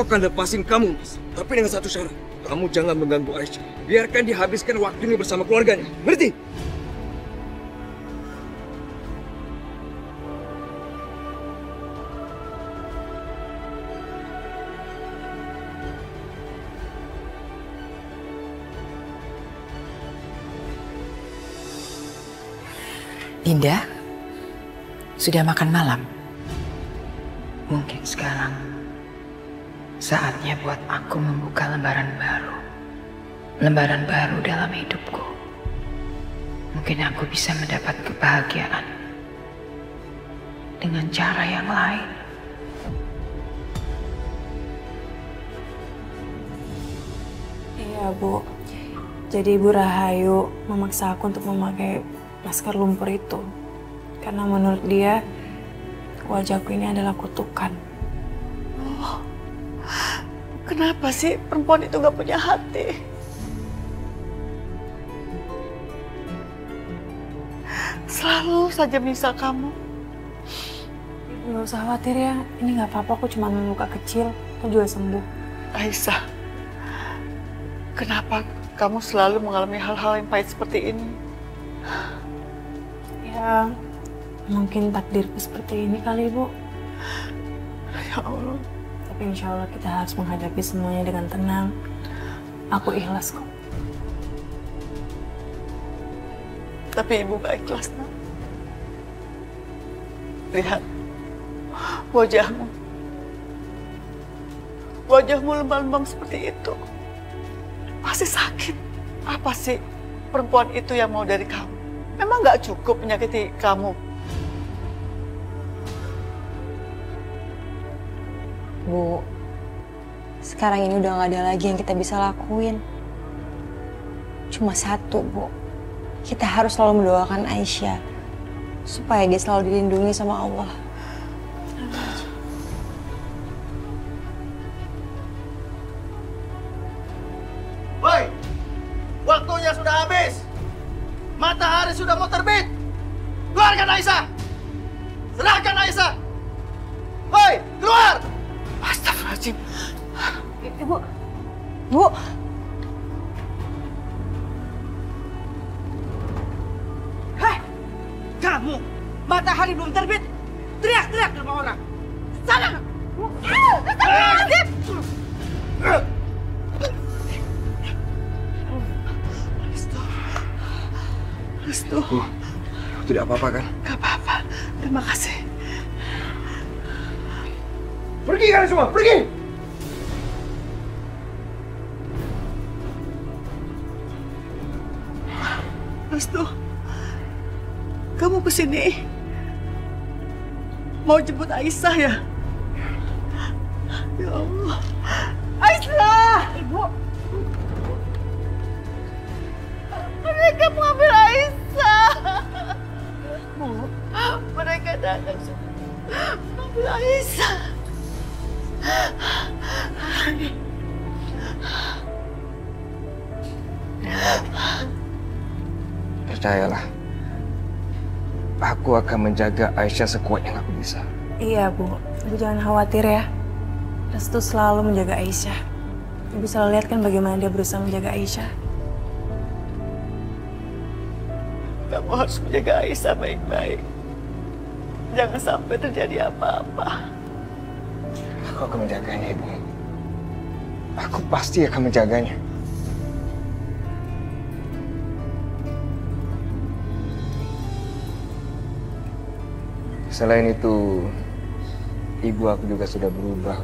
Aku akan lepasin kamu, Mas. Tapi dengan satu syarat. Kamu jangan mengganggu Aisyah. Biarkan dia habiskan waktunya bersama keluarganya. Ngerti? Dinda, sudah makan malam? Mungkin sekarang saatnya buat aku membuka lembaran baru. Lembaran baru dalam hidupku. Mungkin aku bisa mendapat kebahagiaan dengan cara yang lain. Iya, Bu. Jadi Ibu Rahayu memaksa aku untuk memakai masker lumpur itu. Karena menurut dia, wajahku ini adalah kutukan. Oh, kenapa sih perempuan itu gak punya hati? Selalu saja menyiksa kamu. Gak usah khawatir ya, ini gak apa-apa, aku cuma luka kecil, aku juga sembuh. Aisyah, kenapa kamu selalu mengalami hal-hal yang pahit seperti ini? Ya, mungkin takdirku seperti ini kali, Bu. Ya Allah. Tapi insya Allah kita harus menghadapi semuanya dengan tenang. Aku ikhlas kok. Tapi Ibu gak ikhlas, nak. Lihat wajahmu. Wajahmu lembam-lembam seperti itu. Pasti sakit. Apa sih perempuan itu yang mau dari kamu? Memang gak cukup menyakiti kamu? Bu, sekarang ini udah gak ada lagi yang kita bisa lakuin. Cuma satu, Bu. Kita harus selalu mendoakan Aisyah supaya dia selalu dilindungi sama Allah. Woi, waktunya sudah habis. Matahari sudah mau terbit. Keluarkan Aisyah. Serahkan Aisyah. Woi, keluar. Astagfirullahaladzim. Ibu, Bu. Hei, kamu. Matahari belum terbit. Teriak-teriak sama orang. Sana. Astagfirullahaladzim. Restu. Tidak apa-apa kan? Gak apa-apa. Terima kasih. Pergi kalian semua, pergi! Restu, kamu kesini mau jemput Aisyah ya? Ya Allah. Aisyah! Ibu. Mereka mengambil Aisyah. Bu, mereka datang mengambil Aisyah. Percayalah, aku akan menjaga Aisyah sekuat yang aku bisa. Iya, Bu. Ibu jangan khawatir ya. Restu selalu menjaga Aisyah. Ibu selalu lihat kan bagaimana dia berusaha menjaga Aisyah. Kamu harus menjaga Aisyah baik-baik. Jangan sampai terjadi apa-apa. Aku akan menjaganya, Ibu. Aku pasti akan menjaganya. Selain itu, ibu aku juga sudah berubah.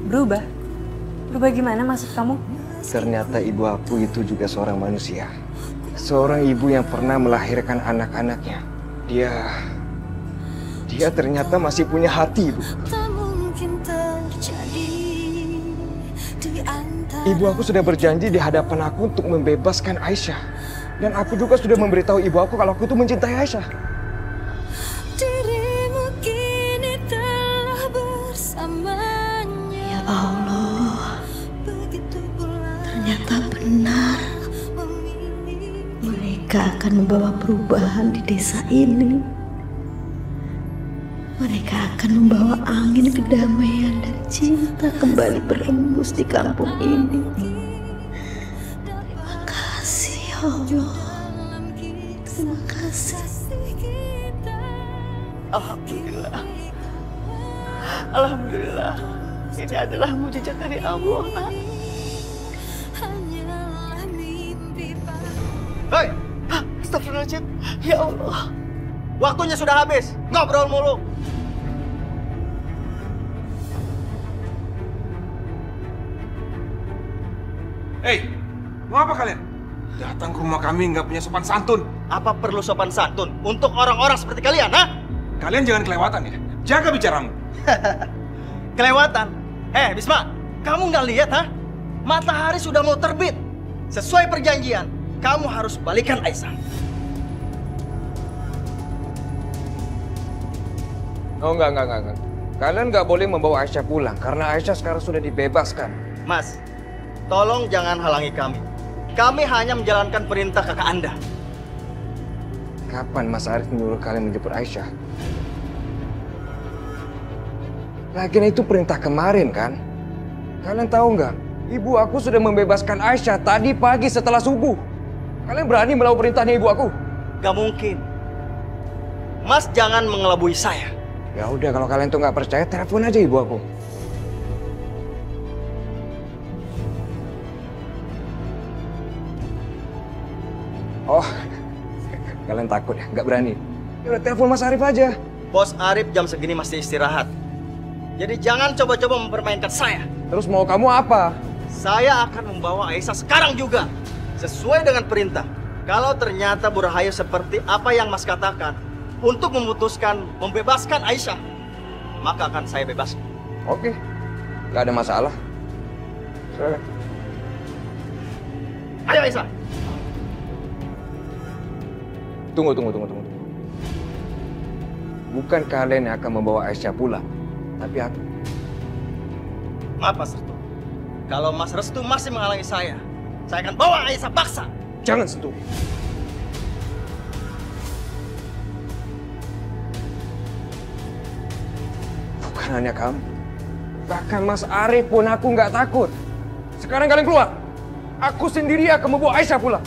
Berubah? Berubah gimana maksud kamu? Ternyata ibu aku itu juga seorang manusia. Seorang ibu yang pernah melahirkan anak-anaknya. Dia ternyata masih punya hati, Ibu. Ibu aku sudah berjanji di hadapan aku untuk membebaskan Aisyah. Dan aku juga sudah memberitahu ibu aku kalau aku itu mencintai Aisyah. Ya Allah, ternyata benar. Mereka akan membawa perubahan di desa ini. Mereka akan akan membawa angin kedamaian dan cinta kembali berembus di kampung ini. Terima kasih ya Allah. Terima kasih. Alhamdulillah. Alhamdulillah. Ini adalah mujizat dari Allah, Nak. Hei, Astagfirullahaladzim. Ya Allah. waktunya sudah habis. Ngobrol mulu. Hei, mau apa kalian? Datang ke rumah kami nggak punya sopan santun. Apa perlu sopan santun untuk orang-orang seperti kalian, ha? Kalian jangan kelewatan ya. Jaga bicaramu. Kelewatan? Bisma, kamu nggak lihat, ha? Matahari sudah mau terbit. Sesuai perjanjian, kamu harus balikan Aisyah. Oh, enggak. Kalian nggak boleh membawa Aisyah pulang karena Aisyah sekarang sudah dibebaskan. Mas, tolong jangan halangi kami. Kami hanya menjalankan perintah kakak Anda. Kapan Mas Arif menyuruh kalian menjemput Aisyah? Lagian itu perintah kemarin kan? Kalian tahu nggak? Ibu aku sudah membebaskan Aisyah tadi pagi setelah subuh. Kalian berani melawan perintahnya ibu aku? Gak mungkin. Mas jangan mengelabui saya. Ya udah, kalau kalian tuh nggak percaya, telepon aja ibu aku. Oh, kalian takut ya? Nggak berani? Ya udah, telepon Mas Arif aja. Bos Arif jam segini masih istirahat. Jadi jangan coba-coba mempermainkan saya. Terus mau kamu apa? Saya akan membawa Aisyah sekarang juga. Sesuai dengan perintah. Kalau ternyata Bu Rahayu seperti apa yang Mas katakan, untuk memutuskan membebaskan Aisyah, maka akan saya bebaskan. Oke, nggak ada masalah. Silakan. Ayo Aisyah. Tunggu. Bukan kalian yang akan membawa Aisyah pulang, tapi aku. Maaf Mas Restu. Kalau Mas Restu masih menghalangi saya akan bawa Aisyah paksa. Jangan sentuh. Bukan hanya kamu. Bahkan Mas Arif pun aku nggak takut. Sekarang kalian keluar. Aku sendiri akan membawa Aisyah pulang.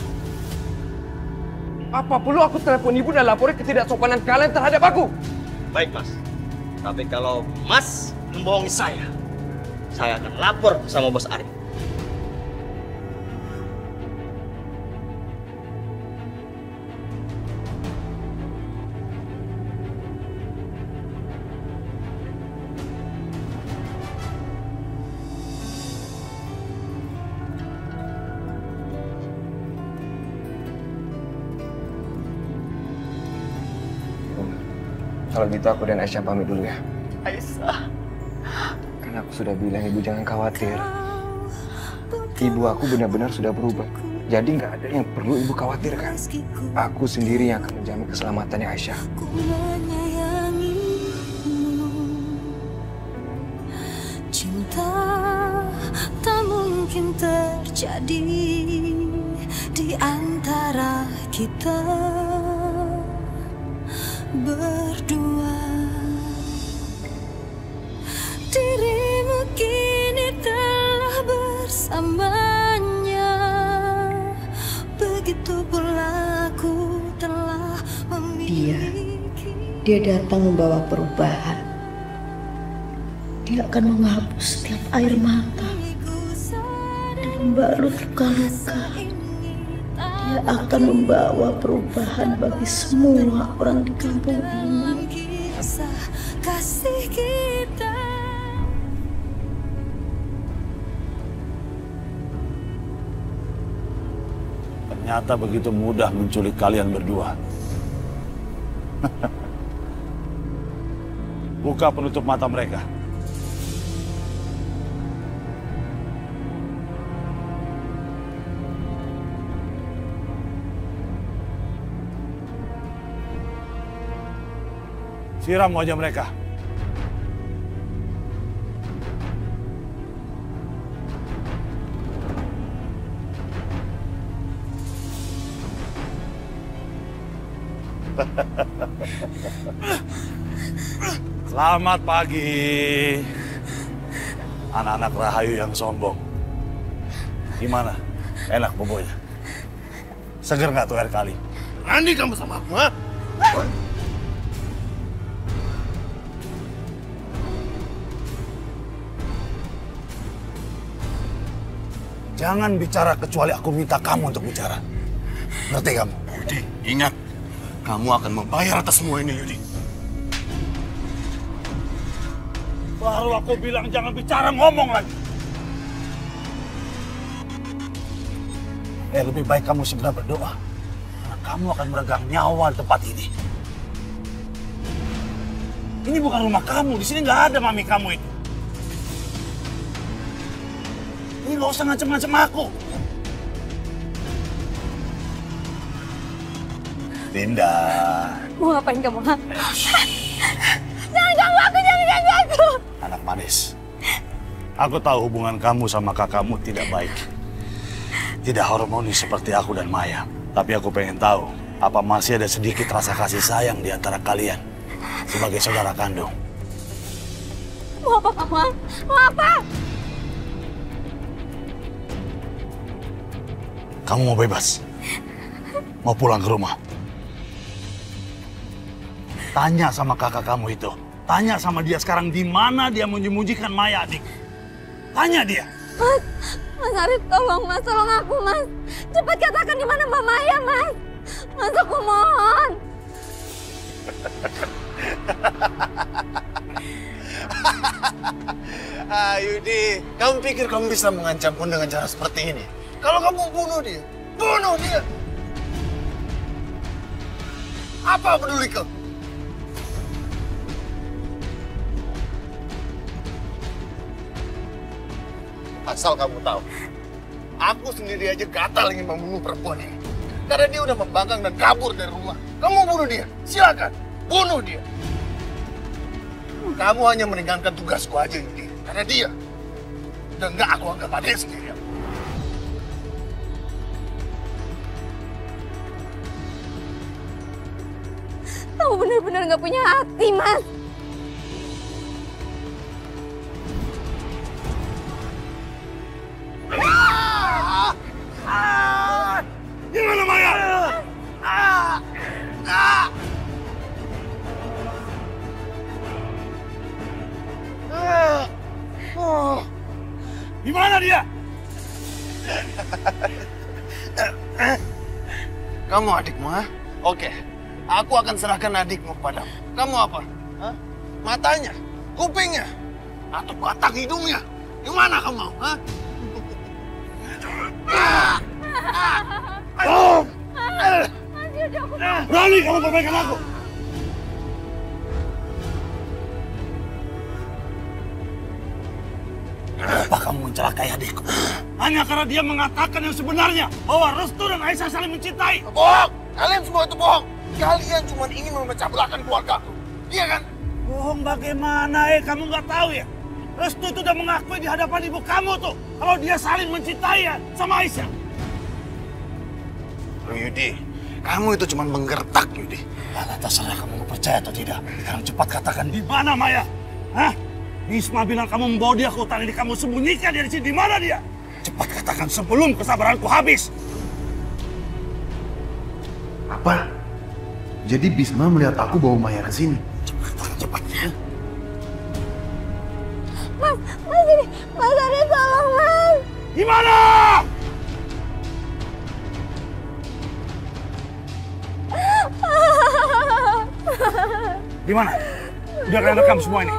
Apa perlu aku telepon ibu dan laporin ketidaksopanan kalian terhadap aku? Baik Mas. Tapi kalau Mas membohongi saya akan lapor sama Bos Arif. Kalau gitu aku dan Aisyah pamit dulu ya. Aisyah. Kan aku sudah bilang ibu jangan khawatir. Ibu aku benar-benar sudah berubah. Jadi nggak ada yang perlu ibu khawatirkan. Aku sendiri yang akan menjamin keselamatannya Aisyah. Aku menyayangimu. Cinta tak mungkin terjadi di antara kita berdua. Dirimu kini telah bersamanya. Begitu pula aku telah memiliki. Dia datang membawa perubahan. Dia akan menghapus setiap air mata dan membalut luka-luka. Dia akan membawa perubahan bagi semua orang di kampung ini. Kisah kasih kita. Ternyata begitu mudah menculik kalian berdua. Buka penutup mata mereka. Siram wajah mereka. Selamat pagi, anak-anak Rahayu yang sombong. Gimana? Enak bobonya? Seger nggak tuh air kali? Berani kamu sama aku, ha? Jangan bicara kecuali aku minta kamu untuk bicara. Ngerti kamu? Yudi, ingat. Kamu akan membayar atas semua ini, Yudi. Baru aku bilang jangan bicara, ngomong lagi. Lebih baik kamu segera berdoa. Karena kamu akan meregang nyawa di tempat ini. Ini bukan rumah kamu, di sini nggak ada mami kamu itu. Ini nggak usah ngancem-ngancem aku. Dinda. Mau ngapain kamu, ha? Jangan ganggu aku, jangan ganggu aku! Anak manis. Aku tahu hubungan kamu sama kakakmu tidak baik. Tidak harmonis seperti aku dan Maya. Tapi aku pengen tahu, apa masih ada sedikit rasa kasih sayang di antara kalian sebagai saudara kandung? Mau apa kamu, ha? Mau apa? Kamu mau bebas? Mau pulang ke rumah? Tanya sama kakak kamu itu. Tanya sama dia sekarang di mana dia menyembunyikan Maya, adik. Tanya dia. Mas Arif, tolong Mas, tolong aku Mas. Cepat katakan di mana Mbak Maya, Mas. Mas, aku mohon. Yudi, kamu pikir kamu bisa mengancam Pun dengan cara seperti ini? Kalau kamu bunuh dia, bunuh dia. Apa peduli kau? Asal kamu tahu, aku sendiri aja gatal ingin membunuh perempuan ini. Karena dia udah membangkang dan kabur dari rumah. Kamu bunuh dia, silakan, bunuh dia. Kamu hanya meringankan tugasku aja, Yudi. Karena dia udah nggak aku anggap adik sendiri. Kamu benar-benar nggak punya hati, Mas. Gimana Maya? Gimana dia? Kamu adikmu, ha? Oke, aku akan serahkan adikmu kepadamu. Kamu apa? Hah? Matanya? Kupingnya? Atau batang hidungnya? Yang mana kamu mau? Ha? Berani kamu perbaikan aku? Kenapa kamu mencelakai adikku? Hanya karena dia mengatakan yang sebenarnya, bahwa Restu dan Aisyah saling mencintai. Bohong! Kalian semua itu bohong! Kalian cuma ingin memecah belahkan keluargaku. Iya kan? Bohong bagaimana, kamu nggak tahu ya? Restu itu udah mengakui di hadapan ibu kamu tuh, kalau dia saling mencintai ya sama Aisyah. Yudi, kamu itu cuma menggertak, Yudi. Alah, terserah kamu mau percaya atau tidak. Sekarang cepat katakan di mana Maya? Hah? Bisma bilang kamu membawa dia ke hutan ini, kamu sembunyikan dia di sini. Di mana dia? Cepat katakan sebelum kesabaranku habis. Apa? Jadi Bisma melihat aku bawa Maya ke sini? Cepat katakan, cepat. Mas ini, Mas Arif, tolong Mas. Di mana? Di mana? Udah kalian rekam semua ini.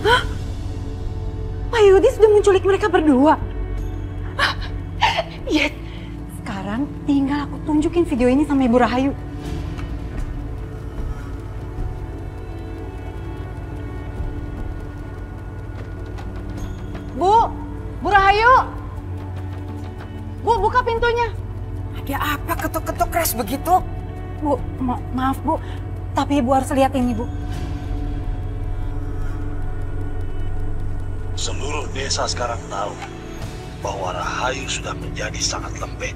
Hah? Pak Yudi sudah menculik mereka berdua. Yes. Sekarang tinggal aku tunjukin video ini sama Ibu Rahayu. Bu Rahayu! Bu, buka pintunya. Ada apa ketuk-ketuk keras begitu? Bu, maaf Bu, tapi Ibu harus lihat ini, Bu. Seluruh desa sekarang tahu bahwa Rahayu sudah menjadi sangat lembek.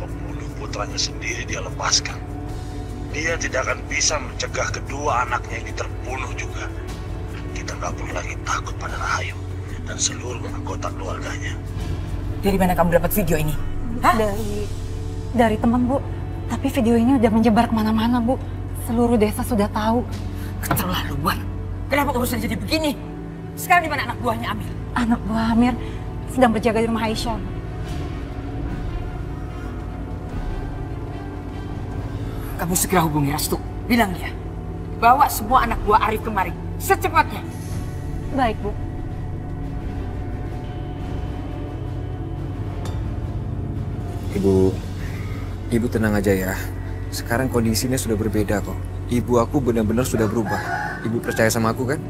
Pembunuh putranya sendiri dia lepaskan. Dia tidak akan bisa mencegah kedua anaknya ini terbunuh juga. Kita nggak perlu lagi takut pada Rahayu dan seluruh anggota keluarganya. Dari mana kamu dapat video ini? Hah? Dari teman, Bu. Tapi video ini udah menyebar kemana-mana, Bu. Seluruh desa sudah tahu. Keterlaluan. Kenapa urusan jadi begini? Sekarang di mana anak buahnya Amir? Anak buah Amir sedang berjaga di rumah Aisyah. Kamu segera hubungi Restu. Bilang dia. Bawa semua anak buah Arif kemari. Secepatnya. Baik, Bu. Ibu tenang aja ya. Sekarang kondisinya sudah berbeda kok. Ibu aku benar-benar sudah berubah. Ibu percaya sama aku kan?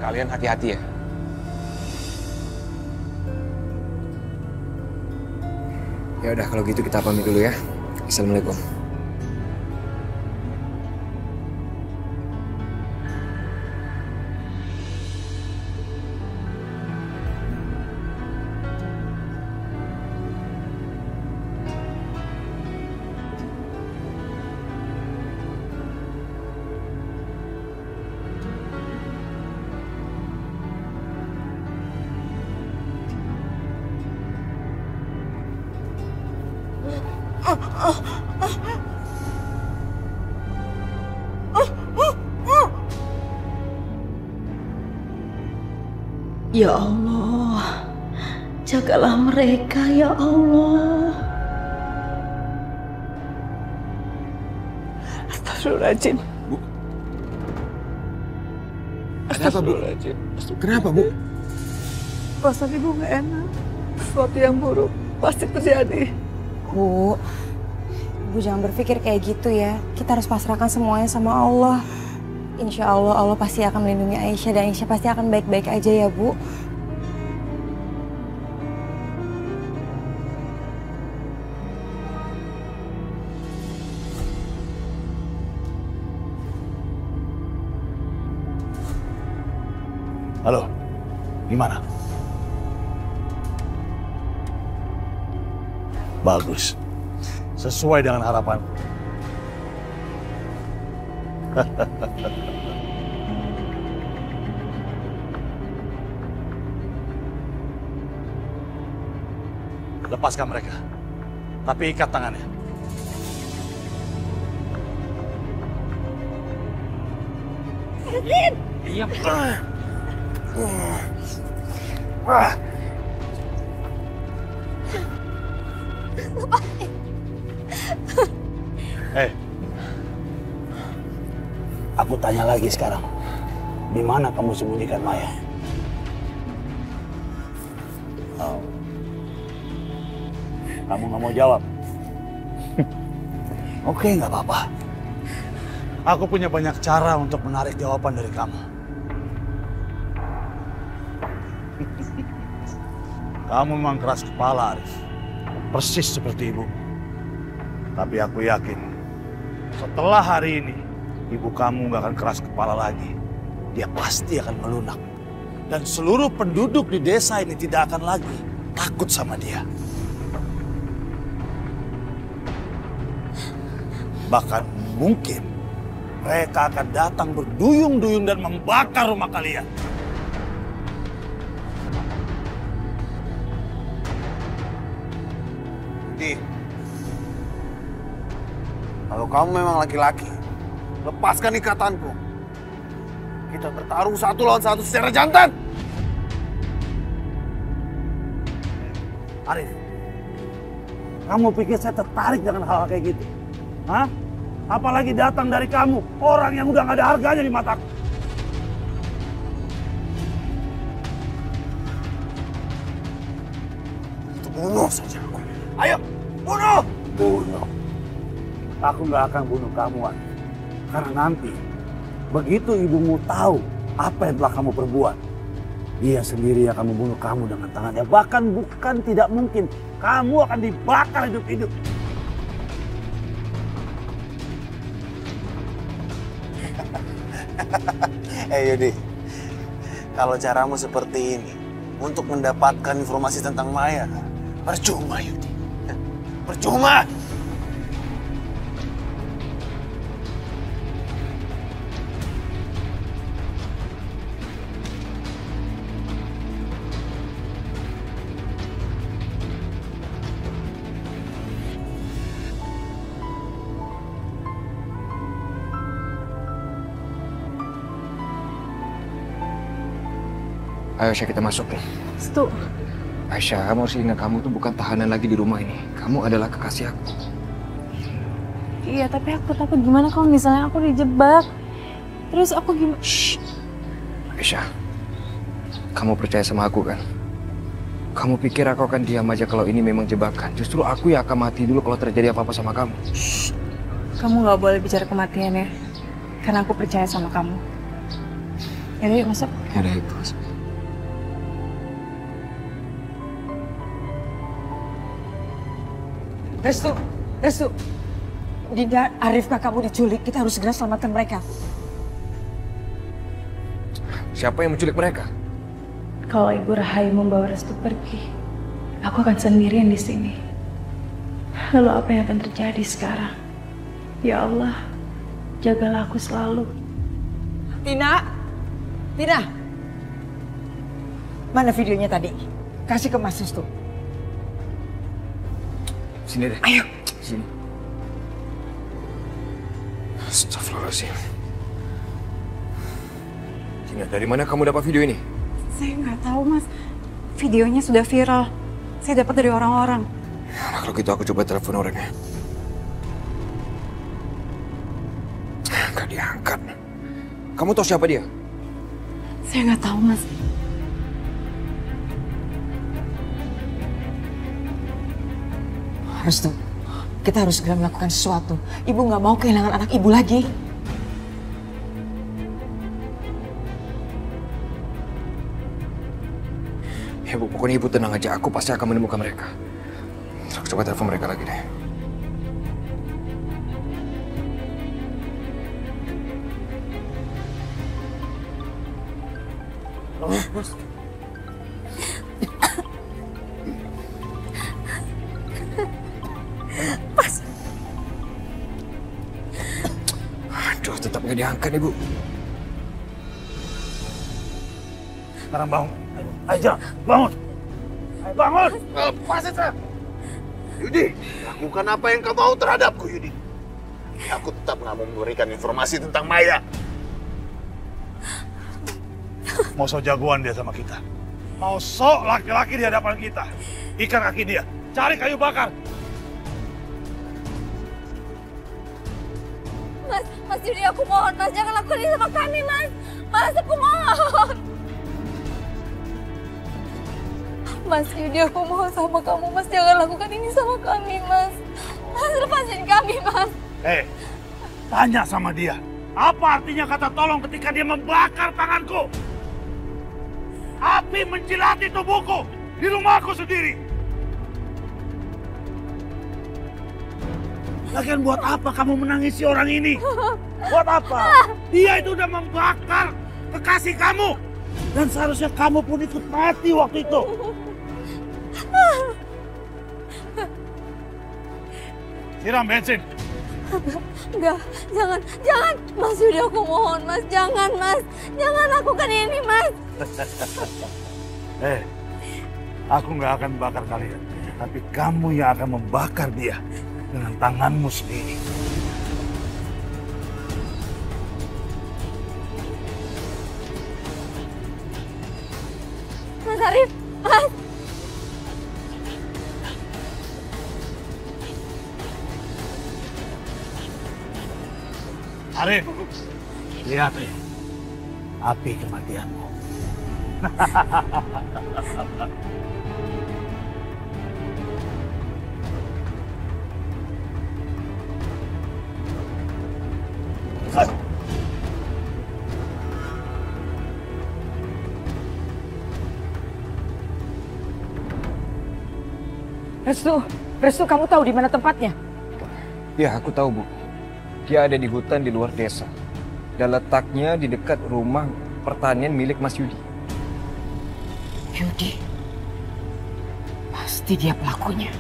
Kalian hati-hati ya. Ya udah kalau gitu kita pamit dulu ya. Assalamualaikum. Ya Allah, jagalah mereka ya Allah. Astagfirullahaladzim. Bu. Kenapa, Bu? Kenapa, Bu? Perasaan ibu gak enak. Sesuatu yang buruk pasti terjadi. Bu, Ibu jangan berpikir kayak gitu ya. Kita harus pasrahkan semuanya sama Allah. Insya Allah, Allah pasti akan melindungi Aisyah dan Aisyah pasti akan baik-baik aja ya, Bu. Halo, gimana? Bagus. Sesuai dengan harapan. Lepaskan mereka. Tapi ikat tangannya. Diam. Aku tanya lagi sekarang. Di mana kamu sembunyikan Maya? Oh. Kamu nggak mau jawab? Oke, nggak apa-apa. Aku punya banyak cara untuk menarik jawaban dari kamu. Kamu memang keras kepala, Arif. Persis seperti ibu. Tapi aku yakin, setelah hari ini, ibu kamu nggak akan keras kepala lagi. Dia pasti akan melunak. Dan seluruh penduduk di desa ini tidak akan lagi takut sama dia. Bahkan mungkin mereka akan datang berduyung-duyung dan membakar rumah kalian. Di, kalau kamu memang laki-laki, lepaskan ikatanku. Kita bertarung satu lawan satu secara jantan. Arif, kamu pikir saya tertarik dengan hal-hal kayak gitu? Hah? Apalagi datang dari kamu, orang yang udah gak ada harganya di mataku. Itu bunuh saja aku. Ayo, bunuh! Bunuh. Aku gak akan bunuh kamu, Arif. Karena nanti, begitu ibumu tahu apa yang telah kamu perbuat, dia sendiri akan membunuh kamu dengan tangannya. Bahkan bukan tidak mungkin, kamu akan dibakar hidup-hidup. Yudi, kalau caramu seperti ini untuk mendapatkan informasi tentang Maya, percuma Yudi. Percuma. Ayo Aisyah, kita masuk nih. Restu. Aisyah, kamu harus ingat kamu tuh bukan tahanan lagi di rumah ini. Kamu adalah kekasih aku. Iya, tapi aku takut gimana kalau misalnya aku dijebak. Terus aku gimana? Shh. Aisyah, kamu percaya sama aku kan? Kamu pikir aku akan diam aja kalau ini memang jebakan? Justru aku yang akan mati dulu kalau terjadi apa-apa sama kamu. Shh. Kamu nggak boleh bicara kematian ya. Karena aku percaya sama kamu. Yaudah, yuk masuk. Yaudah, yuk masuk. Restu. Dinda, Arif kamu diculik. Kita harus segera selamatkan mereka. Siapa yang menculik mereka? Kalau Ibu Rahayu membawa Restu pergi, aku akan sendirian di sini. Lalu apa yang akan terjadi sekarang? Ya Allah, jagalah aku selalu. Tina. Mana videonya tadi? Kasih ke Mas Restu. Sini deh. Ayo. Sini. Astagfirullahaladzim. Tina, dari mana kamu dapat video ini? Saya nggak tahu, Mas. Videonya sudah viral. Saya dapat dari orang-orang. Nah, kalau gitu aku coba telepon orangnya. Nggak diangkat. Kamu tahu siapa dia? Saya nggak tahu, Mas. Restu, kita harus segera melakukan sesuatu. Ibu nggak mau kehilangan anak ibu lagi. Ya Bu, pokoknya Ibu tenang aja. Aku pasti akan menemukan mereka. Aku coba telepon mereka lagi deh. Oh, bos. Aduh, tetap nggak diangkat Ibu. Sekarang bangun. Ayo, bangun. Ayo, bangun. Lepasin saya. Yudi, lakukan apa yang kau mau terhadapku, Yudi. Aku tetap nggak mau memberikan informasi tentang Maya. Mau sok jagoan dia sama kita. Mau sok laki-laki di hadapan kita. Ikat kaki dia. Cari kayu bakar. Mas Yudi, aku mohon, Mas. Jangan lakukan ini sama kami, Mas. Mas, aku mohon. Mas Yudi, aku mohon sama kamu, Mas. Jangan lakukan ini sama kami, Mas. Mas, lepasin kami, Mas. Tanya sama dia. Apa artinya kata tolong ketika dia membakar tanganku? Api menjilati tubuhku di rumahku sendiri. Lagian buat apa kamu menangisi orang ini? Buat apa? Dia itu udah membakar kekasih kamu. Dan seharusnya kamu pun ikut mati waktu itu. Siram bensin. Enggak, jangan. Mas Yudi, aku mohon, Mas. Jangan, Mas. Jangan lakukan ini, Mas. Aku nggak akan bakar kalian. Tapi kamu yang akan membakar dia dengan tanganmu sendiri. Mas Arif, Mas. Arif, lihat nih. Api kematianmu. Restu, kamu tahu di mana tempatnya? Ya, aku tahu Bu. Dia ada di hutan di luar desa. dan letaknya di dekat rumah pertanian milik Mas Yudi. Yudi, pasti dia pelakunya.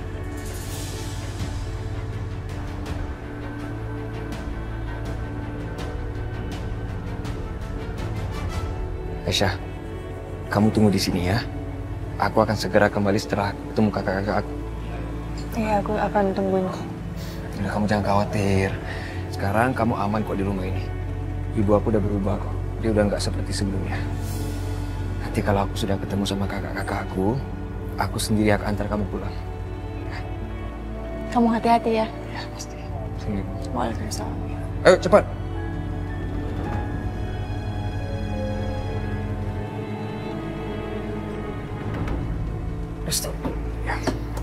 Aisyah, kamu tunggu di sini ya. Aku akan segera kembali setelah ketemu kakak-kakak aku. Iya, aku akan tungguin. Udah, kamu jangan khawatir. Sekarang kamu aman kok di rumah ini. Ibu aku udah berubah kok. Dia udah nggak seperti sebelumnya. Nanti kalau aku sudah ketemu sama kakak-kakak aku sendiri akan antar kamu pulang. Kamu hati-hati ya. Ya, pasti. Sini. Waalaikumsalam. Ayo, cepat. Restu, ya.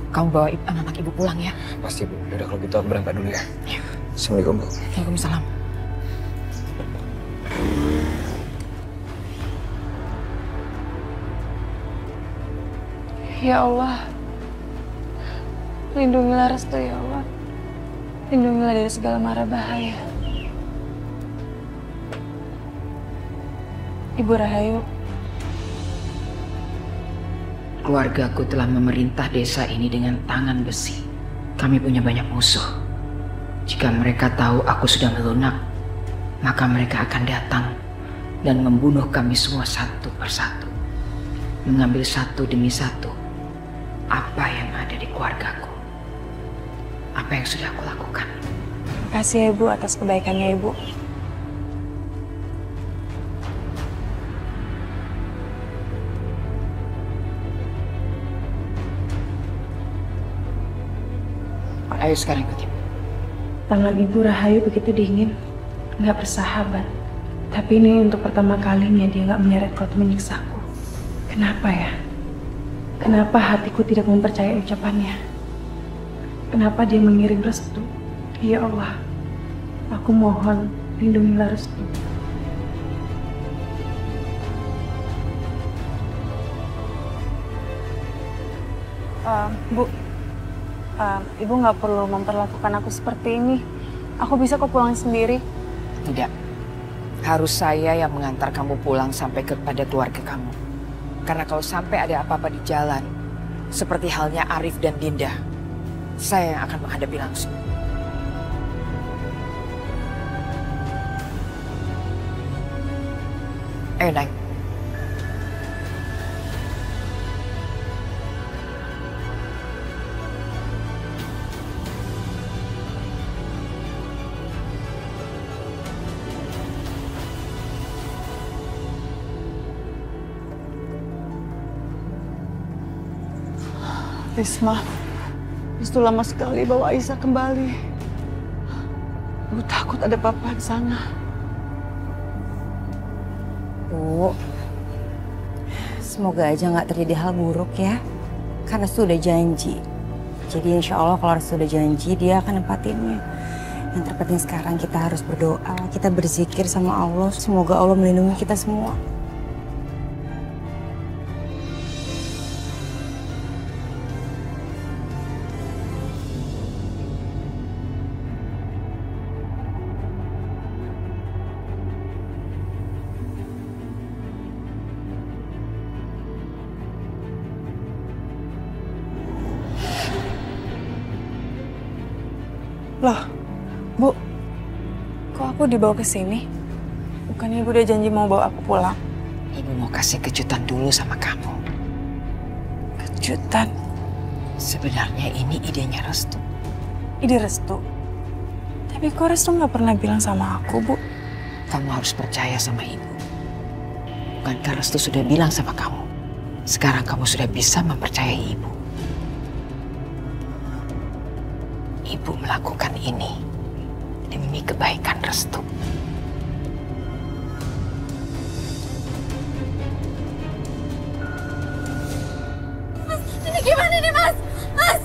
Kamu bawa anak-anak ibu pulang ya? Pasti, Bu. Udah kalau gitu aku berangkat dulu ya. Assalamualaikum, Bu. Waalaikumsalam. Ya Allah, lindungilah Restu ya Allah. Lindungilah dari segala mara bahaya. Ibu Rahayu, keluargaku telah memerintah desa ini dengan tangan besi. Kami punya banyak musuh. Jika mereka tahu aku sudah melunak, maka mereka akan datang dan membunuh kami semua satu persatu. Mengambil satu demi satu apa yang ada di keluargaku. Apa yang sudah aku lakukan. kasih ya Ibu atas kebaikannya Ibu. Ayo sekarang ikut Ibu. Tangan Ibu Rahayu begitu dingin, nggak bersahabat. Tapi ini untuk pertama kalinya dia nggak menyeret kau menyiksaku. Kenapa ya? Kenapa hatiku tidak mempercayai ucapannya? Kenapa dia mengirim Restu? Ya Allah, aku mohon lindungilah Restu. Bu, Ibu nggak perlu memperlakukan aku seperti ini. Aku bisa kok pulang sendiri. Tidak. Harus saya yang mengantar kamu pulang sampai kepada keluarga kamu. Karena kalau sampai ada apa-apa di jalan, seperti halnya Arif dan Dinda, saya yang akan menghadapi langsung. Ayo naik. Risma, itu lama sekali bawa Aisyah kembali. Ibu takut ada papa di sana. Bu, semoga aja nggak terjadi hal buruk ya. Karena sudah janji. Jadi insya Allah kalau sudah janji dia akan nempatinnya. Yang terpenting sekarang kita harus berdoa, kita berzikir sama Allah. Semoga Allah melindungi kita semua. Loh, Bu, kok aku dibawa ke sini? Bukannya Ibu udah janji mau bawa aku pulang? Ibu mau kasih kejutan dulu sama kamu. Kejutan? Sebenarnya ini idenya Restu. Ide Restu? Tapi kok Restu nggak pernah bilang sama aku, Bu? Kamu harus percaya sama Ibu. Bukankah Restu sudah bilang sama kamu? Sekarang kamu sudah bisa mempercayai Ibu. Ibu melakukan ini demi kebaikan Restu. Mas, ini gimana nih Mas? Mas!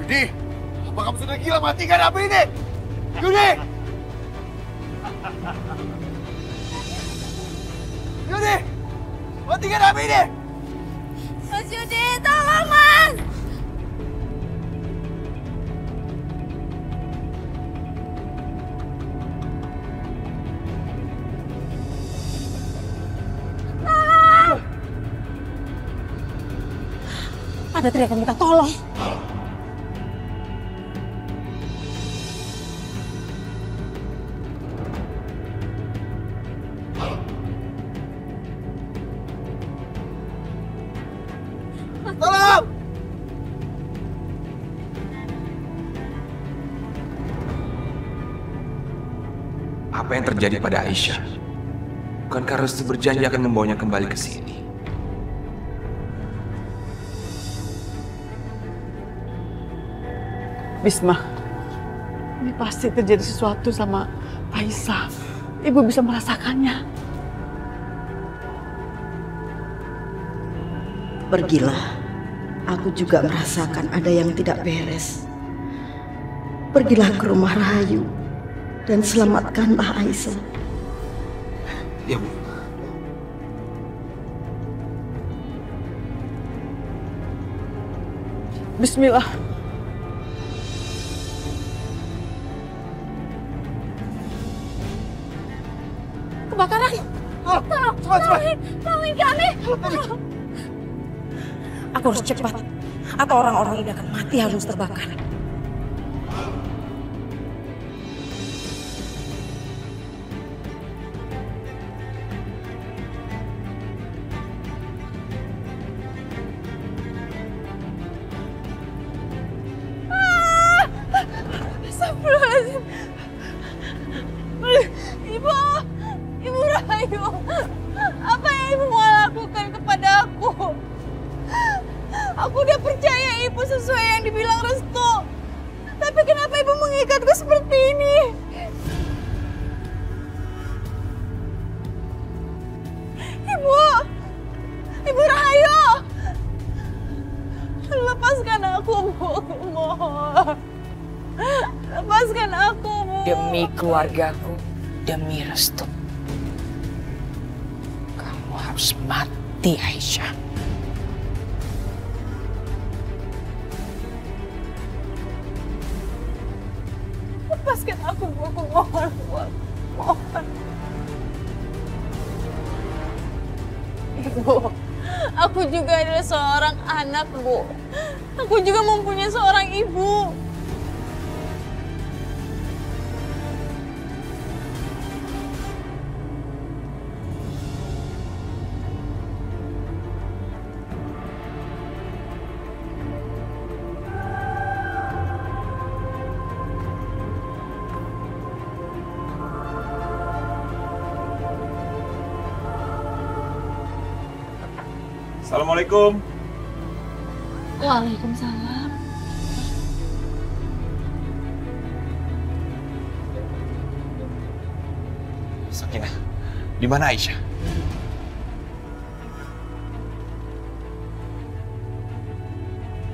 Yudi, apa kamu sudah gila matikan api ini? Yudi! Yudi! Matikan api ini! Mas Yudi, tolong Mas! Ada teriakan minta tolong. Tolong! Apa yang terjadi pada Aisyah? Bukankah Restu berjanji akan membawanya kembali ke sini? Bisma, ini pasti terjadi sesuatu sama Aisyah. Ibu bisa merasakannya. Pergilah. Aku juga merasakan ada yang tidak beres. Pergilah ke rumah Rahayu dan selamatkanlah Aisyah. Ya, Bu. Bismillah. Kebakaran! Cepat, cepat! Tolongin kami! Aku harus cepat, atau orang-orang ini akan mati harus terbakar. Astagfirullahaladzim. Ibu Rahayu, apa yang Ibu mau lakukan kepada aku? Aku udah percaya Ibu sesuai yang dibilang Restu. Tapi kenapa Ibu mengikatku seperti ini? Ibu Rahayu. Lepaskan aku, Bu. Mohon. Lepaskan aku, Bu. Demi keluargaku, demi Restu. Kamu harus mati, Aisyah. Lepaskan aku, Bu. Aku mohon, Bu. Mohon. Ibu, aku juga adalah seorang anak, Bu. Aku juga mempunyai seorang ibu. Assalamualaikum. Waalaikumsalam. Sakinah, di mana Aisyah?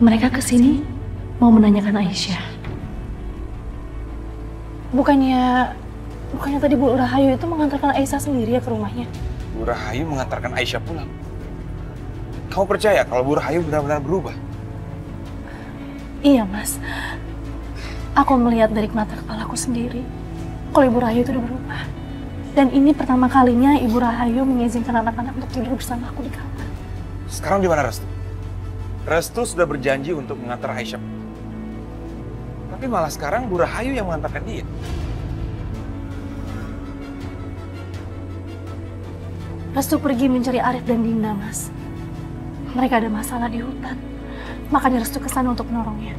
Mereka kesini mau menanyakan Aisyah. Bukannya tadi Bu Rahayu itu mengantarkan Aisyah sendiri ya ke rumahnya? Bu Rahayu mengantarkan Aisyah pulang. Kamu percaya kalau Bu Rahayu benar-benar berubah? Iya, Mas. Aku melihat dari mata kepalaku sendiri kalau Ibu Rahayu itu udah berubah. Dan ini pertama kalinya Ibu Rahayu mengizinkan anak-anak untuk tidur bersama aku di kamar. Sekarang di mana Restu? Restu sudah berjanji untuk mengantar Aisyah. Tapi malah sekarang Bu Rahayu yang mengantarkan dia. Restu pergi mencari Arif dan Dinda, Mas. Mereka ada masalah di hutan. Makanya Restu kesana untuk menolongnya.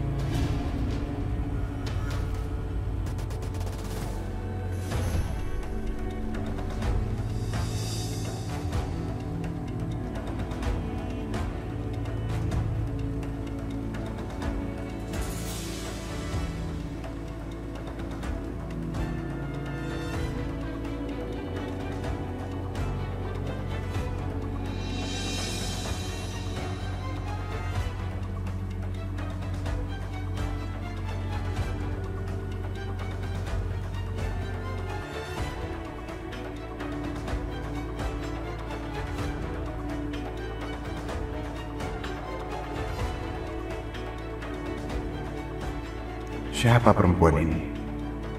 Siapa perempuan ini?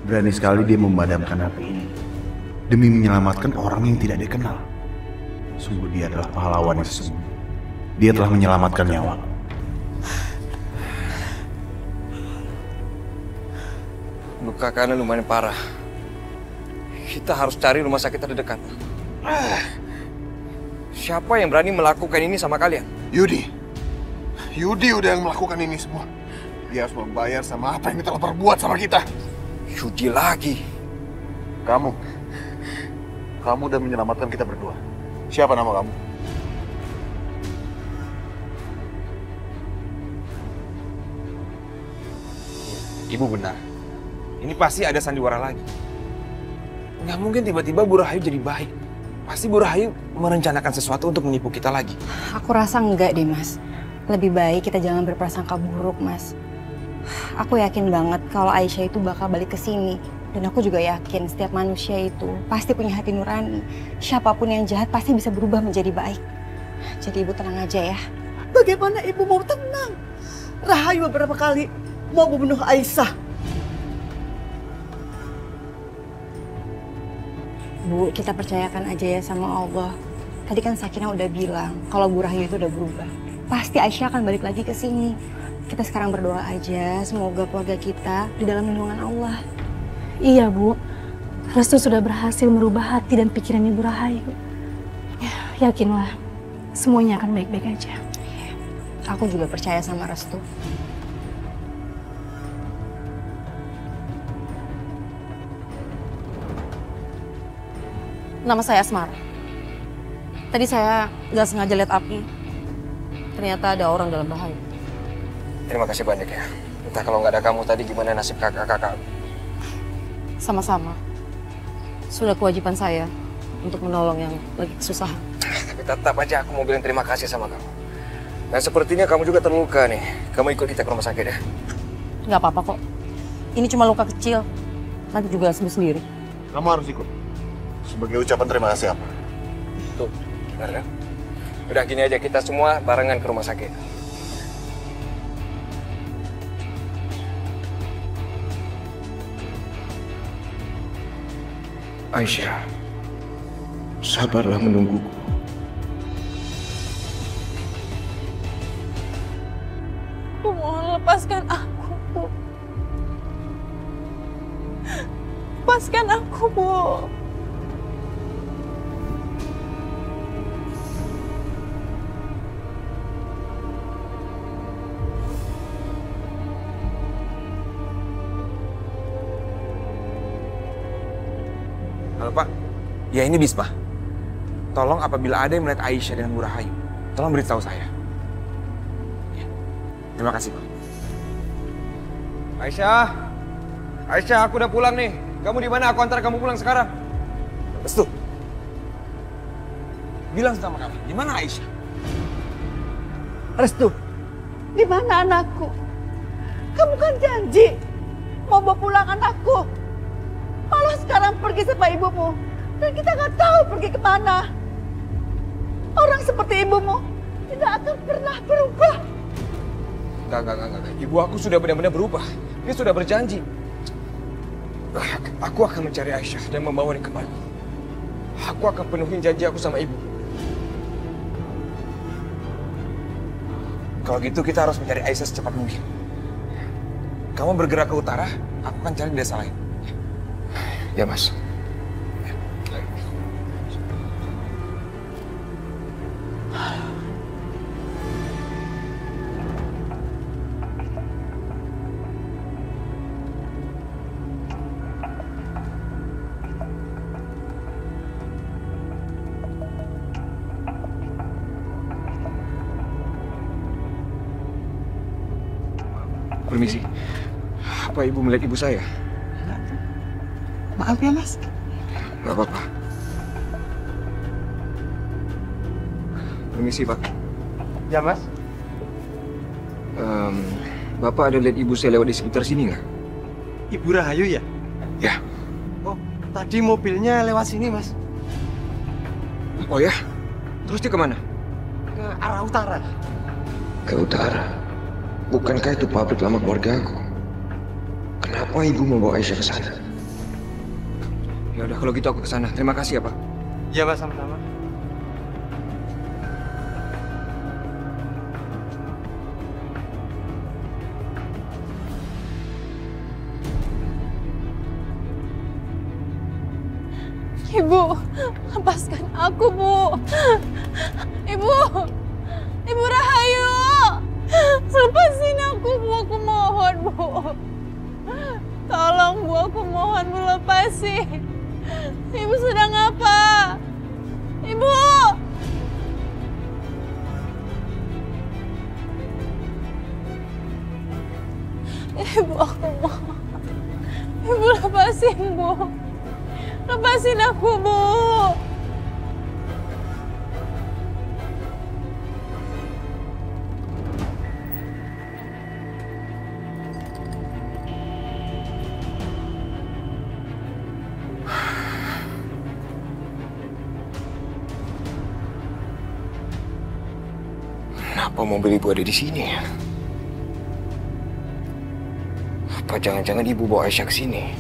Berani sekali dia memadamkan api ini demi menyelamatkan orang yang tidak dikenal. Sungguh dia adalah pahlawan yang sesungguhnya. Dia telah menyelamatkan nyawa. Luka kanan lumayan parah. Kita harus cari rumah sakit terdekat. Siapa yang berani melakukan ini sama kalian? Yudi. Yudi udah yang melakukan ini semua. Dia harus membayar sama apa yang telah perbuat sama kita. Yudi lagi. Kamu udah menyelamatkan kita berdua. Siapa nama kamu? Ibu benar. Ini pasti ada sandiwara lagi. Nggak mungkin tiba-tiba Bu Rahayu jadi baik. Pasti Bu Rahayu merencanakan sesuatu untuk menipu kita lagi. Aku rasa enggak deh, Mas. Lebih baik kita jangan berprasangka buruk, Mas. Aku yakin banget kalau Aisyah itu bakal balik ke sini. Dan aku juga yakin setiap manusia itu pasti punya hati nurani. Siapapun yang jahat pasti bisa berubah menjadi baik. Jadi Ibu tenang aja ya. Bagaimana Ibu mau tenang? Rahayu beberapa kali mau membunuh Aisyah. Bu, kita percayakan aja ya sama Allah. Tadi kan Sakinah udah bilang kalau Bu Rahayu itu udah berubah. Pasti Aisyah akan balik lagi ke sini. Kita sekarang berdoa aja, semoga keluarga kita di dalam lindungan Allah. Iya, Bu. Restu sudah berhasil merubah hati dan pikiran Ibu Rahayu. Ya, yakinlah, semuanya akan baik-baik aja. Aku juga percaya sama Restu. Nama saya Asmara. Tadi saya nggak sengaja lihat api. Ternyata ada orang dalam bahaya. Terima kasih banyak ya. Entah kalau nggak ada kamu tadi gimana nasib kakak-kakak. Sama-sama. Sudah kewajiban saya untuk menolong yang lagi kesusahan. Tapi tetap aja aku mau bilang terima kasih sama kamu. Dan sepertinya kamu juga terluka nih. Kamu ikut kita ke rumah sakit ya? Nggak apa-apa kok. Ini cuma luka kecil. Nanti juga sembuh sendiri. Kamu harus ikut. Sebagai ucapan terima kasih apa? Tuh, benar kan? Udah gini aja, kita semua barengan ke rumah sakit. Aisyah, sabarlah menungguku. Mohon lepaskan aku, Bu. Lepaskan aku, Bu. Halo Pak, ya ini Bisma. Tolong apabila ada yang melihat Aisyah dengan Bu Rahayu, tolong beritahu saya. Ya. Terima kasih Pak. Aisyah, Aisyah aku udah pulang nih. Kamu di mana? Aku antar kamu pulang sekarang. Restu, bilang sama kami, di mana Aisyah? Restu, di mana anakku? Kamu kan janji mau bawa pulang anakku. Malah sekarang pergi sama ibumu. Dan kita nggak tahu pergi kemana. Orang seperti ibumu tidak akan pernah berubah. Enggak. Ibu aku sudah benar-benar berubah. Dia sudah berjanji. Aku akan mencari Aisyah dan membawanya kembali. Aku akan penuhin janji aku sama ibu. Kalau gitu kita harus mencari Aisyah secepat mungkin. Kamu bergerak ke utara, aku akan cari desa lain. Ya, Mas. Permisi. Apa ibu melihat ibu saya? Maaf ya, Mas. Gak apa-apa. Permisi, Pak. Ya, Mas. Bapak ada lihat ibu saya lewat di sekitar sini nggak? Ibu Rahayu ya? Ya. Oh, tadi mobilnya lewat sini, Mas. Oh ya? Terus dia kemana? Ke arah utara. Ke utara? Bukankah itu pabrik lama keluarga aku? Kenapa ibu membawa Aisyah ke sana? Ya udah kalau gitu aku ke sana. Terima kasih ya, Pak. Iya, Mas, sama-sama. Ibu, lepaskan aku, Bu. Ibu, Ibu Rahayu, lepasin aku, Bu. Aku mohon, Bu. Tolong, Bu, aku mohon, Bu, lepasin. Ibu sedang apa? Ibu! Ibu, aku mohon. Ibu, lepasin, Bu. Lepasin aku, Bu. Kenapa mobil ibu ada di sini ya? Apa jangan-jangan ibu bawa Aisyah ke sini?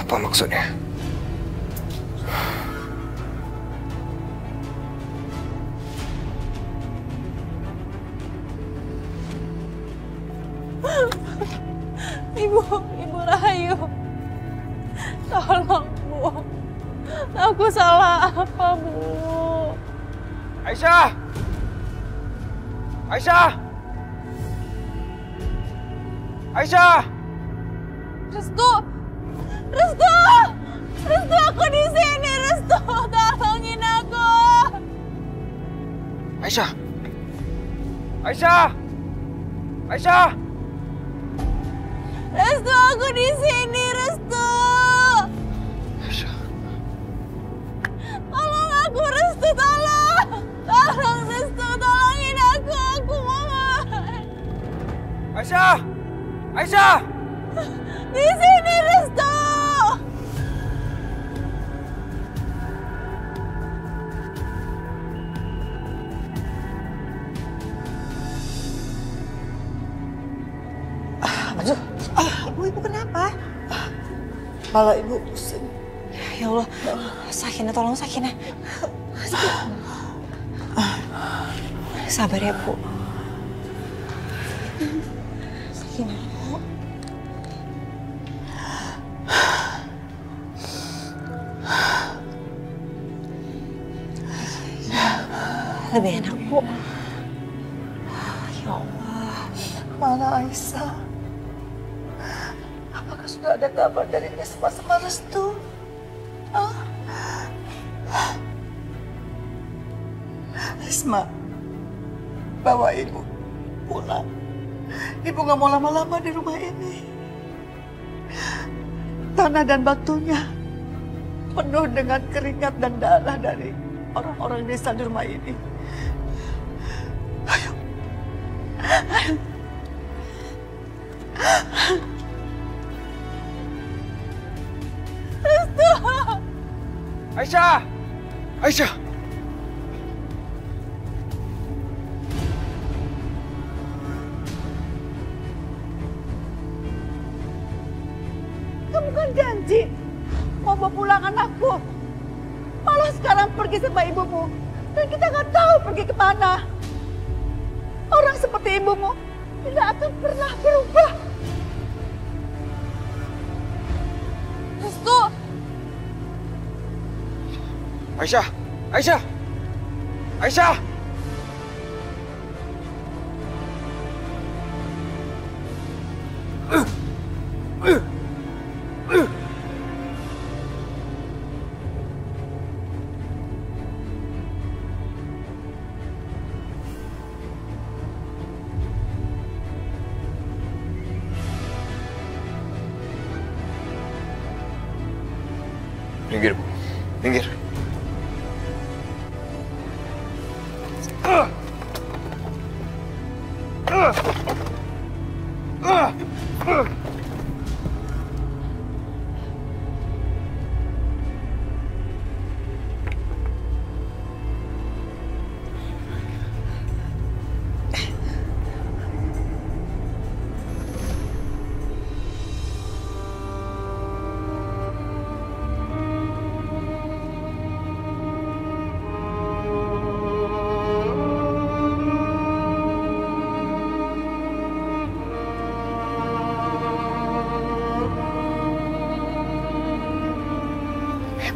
Apa maksudnya? Ibu Rahayu. Tolong, Bu. Aku salah apa, Bu? Aisyah! Aisyah! Aisyah! Restu! Restu! Restu, aku di sini, Restu. Tolongin aku. Aisyah! Aisyah! Aisyah! Restu, aku di sini, Restu. Aisyah. Tolong aku, Restu, tolong. Tolong, Restu, tolongin aku mohon. Aisyah! Aisyah! Di sini, Restu. Aduh, ibu kenapa? Kepala ibu pusing. Ya Allah, Sakinah, tolong Sakinah. Sabar ya, Bu. Sakinah. Lebih enak, Bu. Ya Allah. Mana Aisyah? Apakah sudah ada kabar dari Risma sama Restu? Risma, bawa ibu pulang. Ibu nggak mau lama-lama di rumah ini. Tanah dan batunya penuh dengan keringat dan darah dari orang-orang desa di rumah ini. Ayo. Ayo. Restu! Aisyah! Aisyah! Kamu kan janji mau bawa pulang anakku. Malah sekarang pergi sama ibumu. Dan kita nggak tahu pergi kemana. Orang seperti ibumu tidak akan pernah berubah. Restu! Aisyah! Aisyah! Aisyah! Minggir, Bu. Minggir.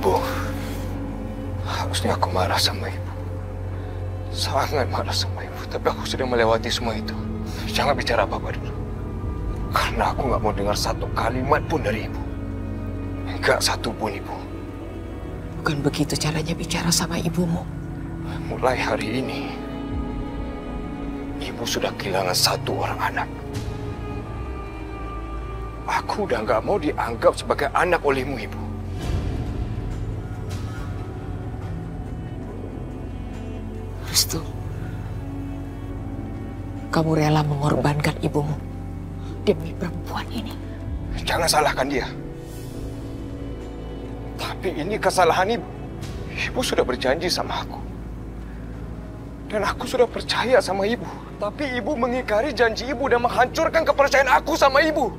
Ibu, harusnya aku marah sama ibu. Sangat marah sama ibu, tapi aku sudah melewati semua itu. Jangan bicara apa-apa dulu. Karena aku nggak mau dengar satu kalimat pun dari ibu. Nggak satu pun, Ibu. Bukan begitu caranya bicara sama ibumu. Mulai hari ini, ibu sudah kehilangan satu orang anak. Aku udah nggak mau dianggap sebagai anak olehmu, Ibu. Restu, kamu rela mengorbankan ibumu demi perempuan ini. Jangan salahkan dia. Tapi ini kesalahan ibu. Ibu sudah berjanji sama aku. Dan aku sudah percaya sama ibu. Tapi ibu mengingkari janji ibu dan menghancurkan kepercayaan aku sama ibu.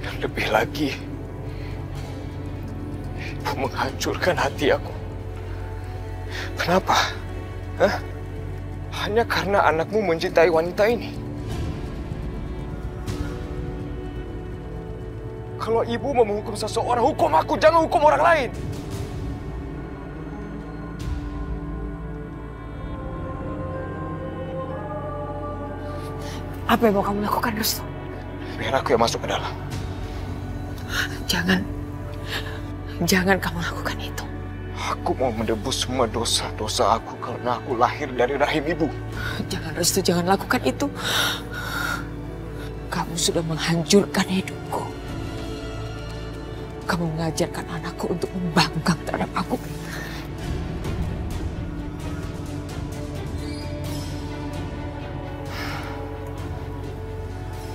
Dan lebih lagi, ibu menghancurkan hati aku. Kenapa? Hah? Hanya karena anakmu mencintai wanita ini. Kalau ibu mau menghukum seseorang, hukum aku, jangan hukum orang lain. Apa yang mau kamu lakukan, Restu? Biar aku yang masuk ke dalam. Jangan. Jangan kamu lakukan itu. Aku mau menebus semua dosa-dosa aku karena aku lahir dari rahim ibu. Jangan, Restu, jangan lakukan itu. Kamu sudah menghancurkan hidupku. Kamu mengajarkan anakku untuk membangkang terhadap aku.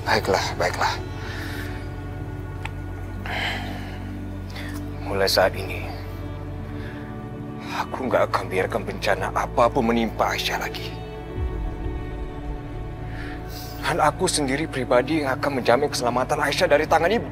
Baiklah, baiklah. Mulai saat ini, aku nggak akan biarkan bencana apapun menimpa Aisyah lagi. Dan aku sendiri pribadi yang akan menjamin keselamatan Aisyah dari tangan ibu.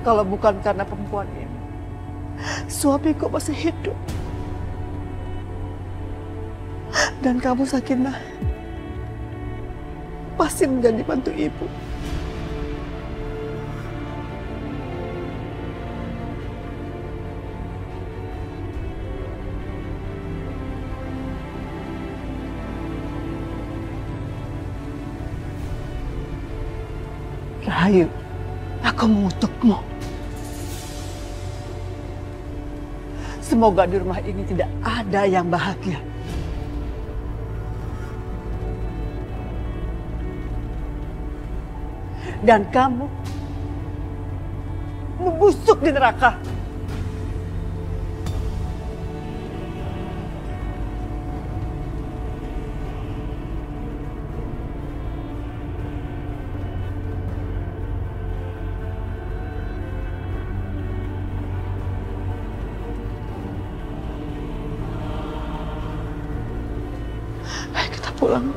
Kalau bukan karena perempuan ini, suamiku masih hidup. Dan kamu, Sakinah, pasti menjadi bantu ibu. Rahayu, aku mengutukmu. Semoga di rumah ini tidak ada yang bahagia. Dan kamu membusuk di neraka. Ayo kita pulang.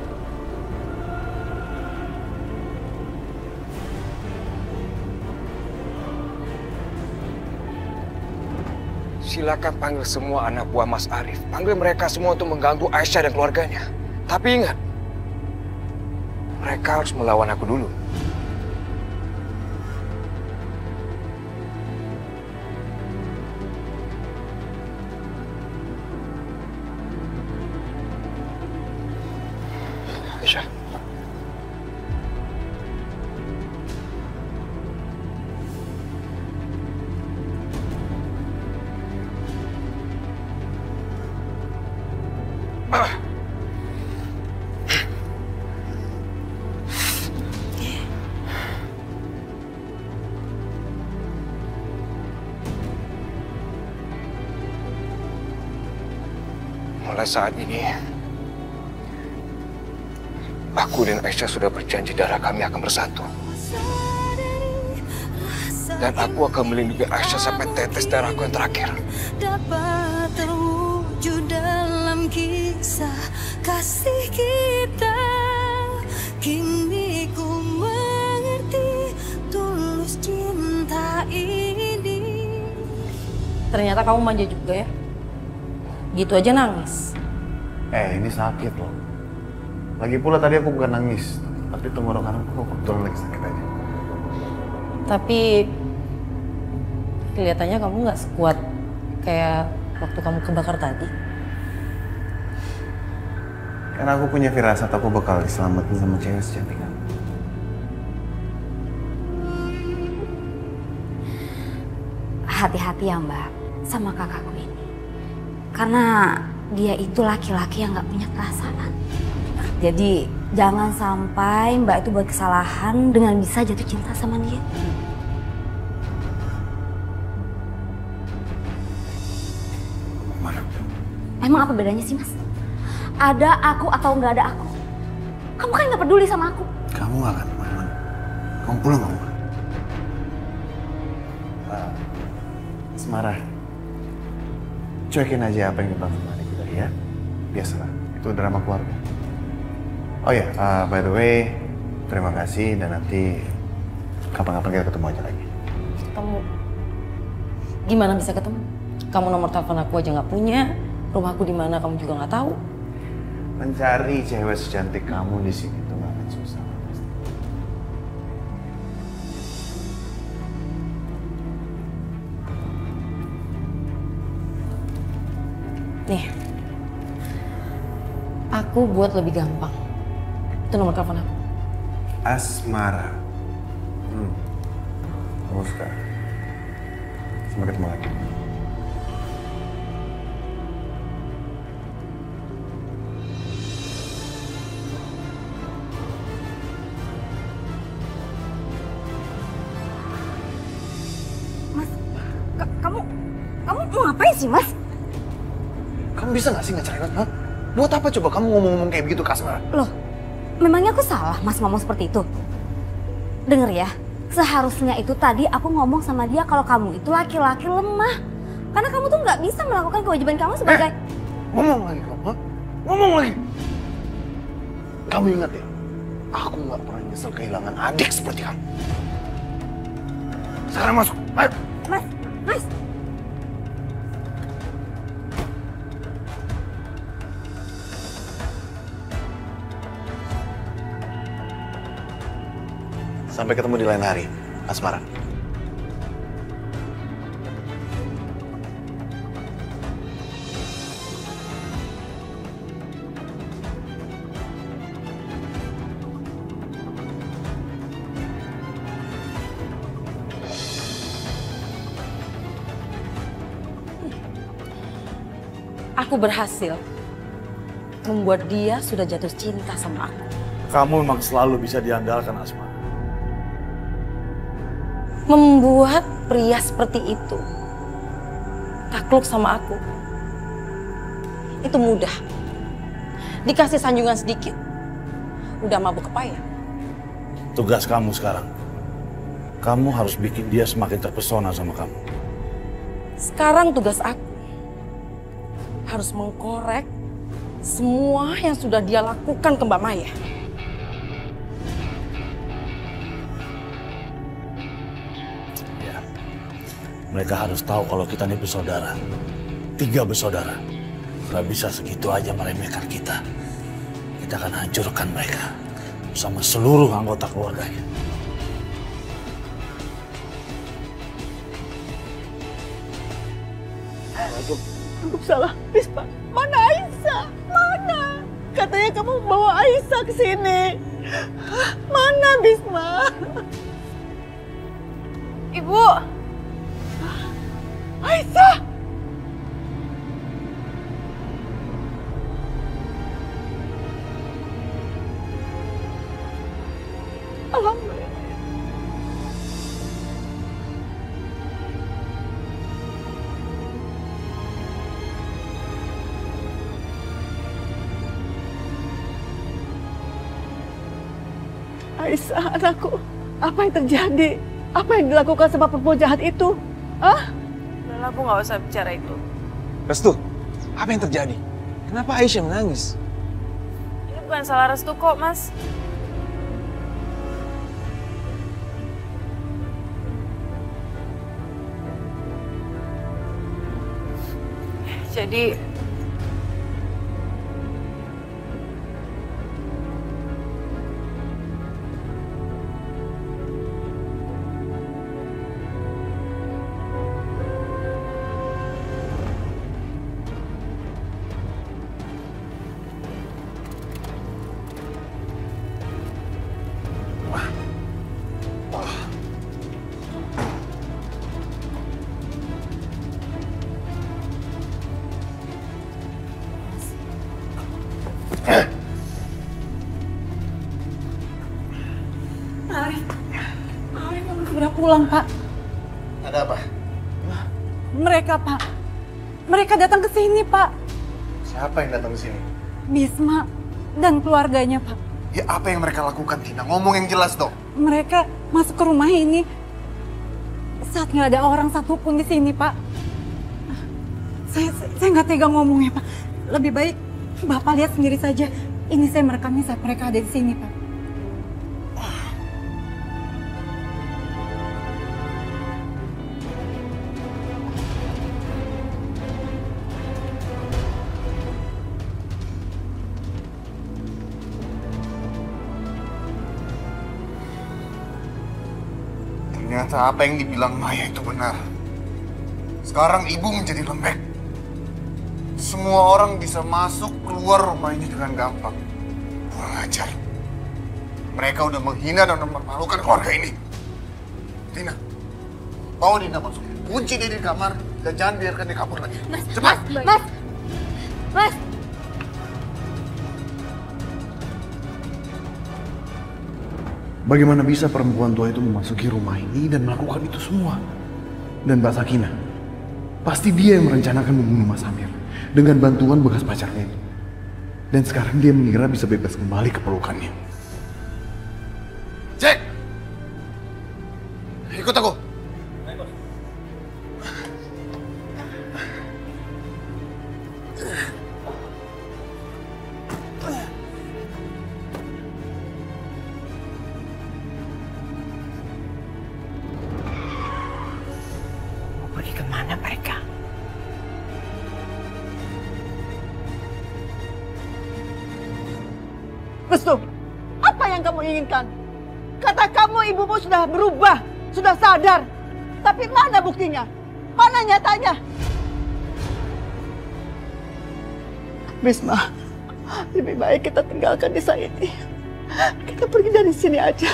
Silakan panggil semua anak buah Mas Arif. Panggil mereka semua untuk mengganggu Aisyah dan keluarganya. Tapi ingat, mereka harus melawan aku dulu. Aisyah. Mulai saat ini, Aku dan Aisyah sudah berjanji darah kami akan bersatu. Dan aku akan melindungi Aisyah sampai tetes darahku yang terakhir. Dapat terwujud dalam kisah kasih kita. Kini ku mengerti tulus cinta ini. Ternyata kamu manja juga ya. Gitu aja nangis. Ini sakit loh. Lagi pula tadi aku bukan nangis, tapi tenggorokan aku kebetulan lagi sakit aja. Tapi kelihatannya kamu nggak sekuat kayak waktu kamu kebakar tadi. Karena aku punya firasat aku bakal diselamatin sama cewek secantik kamu. Hati-hati ya Mbak sama kakakku ini. Karena dia itu laki-laki yang nggak punya perasaan. Jadi jangan sampai Mbak itu buat kesalahan dengan bisa jatuh cinta sama dia. Mana? Emang apa bedanya sih Mas? Ada aku atau nggak ada aku? Kamu kan nggak peduli sama aku. Kamu gak akan kemana-mana. Kamu pulang kamu. Asmara, cuekin aja apa yang dibilang sama adik kita ya. Biasalah, itu drama keluarga. Oh ya, by the way, terima kasih dan nanti kapan-kapan kita ketemu aja lagi. Ketemu? Gimana bisa ketemu? Kamu nomor telepon aku aja nggak punya, rumahku di mana kamu juga nggak tahu. Mencari cewek secantik kamu di sini tuh gak akan susah. Nih, aku buat lebih gampang. Itu nomor telepon aku. Asmara. Kamu suka. Sampai ketemu lagi. Mas, kamu mau ngapain sih Mas? Kamu bisa gak sih ngecerein? Hah? Buat apa coba kamu ngomong-ngomong kayak begitu ke Asmara? Loh, memangnya aku salah Mas ngomong seperti itu? Dengar ya, seharusnya itu tadi aku ngomong sama dia kalau kamu itu laki-laki lemah. Karena kamu tuh nggak bisa melakukan kewajiban kamu sebagai... Ngomong lagi kamu, ha? Ngomong lagi. Kamu ingat ya, aku nggak pernah nyesel kehilangan adik seperti kamu. Sekarang masuk, ayo. Mas. Sampai ketemu di lain hari, Asmara. Aku berhasil membuat dia sudah jatuh cinta sama aku. Kamu memang selalu bisa diandalkan, Asma. Membuat pria seperti itu takluk sama aku itu mudah. Dikasih sanjungan sedikit udah mabuk kepayang. Tugas kamu sekarang, kamu harus bikin dia semakin terpesona sama kamu. Sekarang tugas aku harus mengkorek semua yang sudah dia lakukan ke Mbak Maya. Mereka harus tahu kalau kita ini bersaudara. 3 bersaudara. Gak bisa segitu aja meremehkan kita. Kita akan hancurkan mereka bersama seluruh anggota keluarganya. Aku salah, Bisma. Mana Aisyah? Mana? Katanya kamu bawa Aisyah ke sini. Mana Bisma? Ibu! Aisyah! Alhamdulillah. Aisyah, anakku, apa yang terjadi? Apa yang dilakukan sama perempuan jahat itu? Hah? Udah, Bu, nggak usah bicara itu. Restu, apa yang terjadi? Kenapa Aisyah menangis? Ini bukan salah Restu kok, Mas. Jadi Udah pulang, Pak. Ada apa? Mereka, Pak. Mereka datang ke sini, Pak. Siapa yang datang ke sini? Bisma dan keluarganya, Pak. Ya apa yang mereka lakukan, Tina? Ngomong yang jelas dong. Mereka masuk ke rumah ini saat nggak ada orang satupun di sini, Pak. Saya nggak tega ngomongnya, Pak. Lebih baik Bapak lihat sendiri saja. Ini saya merekamnya saat mereka ada di sini, Pak. Ternyata apa yang dibilang Maya itu benar. Sekarang ibu menjadi lembek. Semua orang bisa masuk keluar rumah ini dengan gampang. Kurang ajar. Mereka udah menghina dan mempermalukan keluarga ini. Tina, bawa Dina masuk. Kunci dia di kamar dan jangan biarkan dia kabur lagi. Cepat! Mas! Bagaimana bisa perempuan tua itu memasuki rumah ini dan melakukan itu semua? Dan Mbak Sakinah, pasti dia yang merencanakan membunuh Mas Amir dengan bantuan bekas pacarnya itu. Dan sekarang dia mengira bisa bebas kembali ke pelukannya. Cek! Ikut aku! Pergi kemana mereka? Restu, apa yang kamu inginkan? Kata kamu ibumu sudah berubah, sudah sadar. Tapi mana buktinya? Mana nyatanya? Bisma, lebih baik kita tinggalkan desa ini. Kita pergi dari sini aja.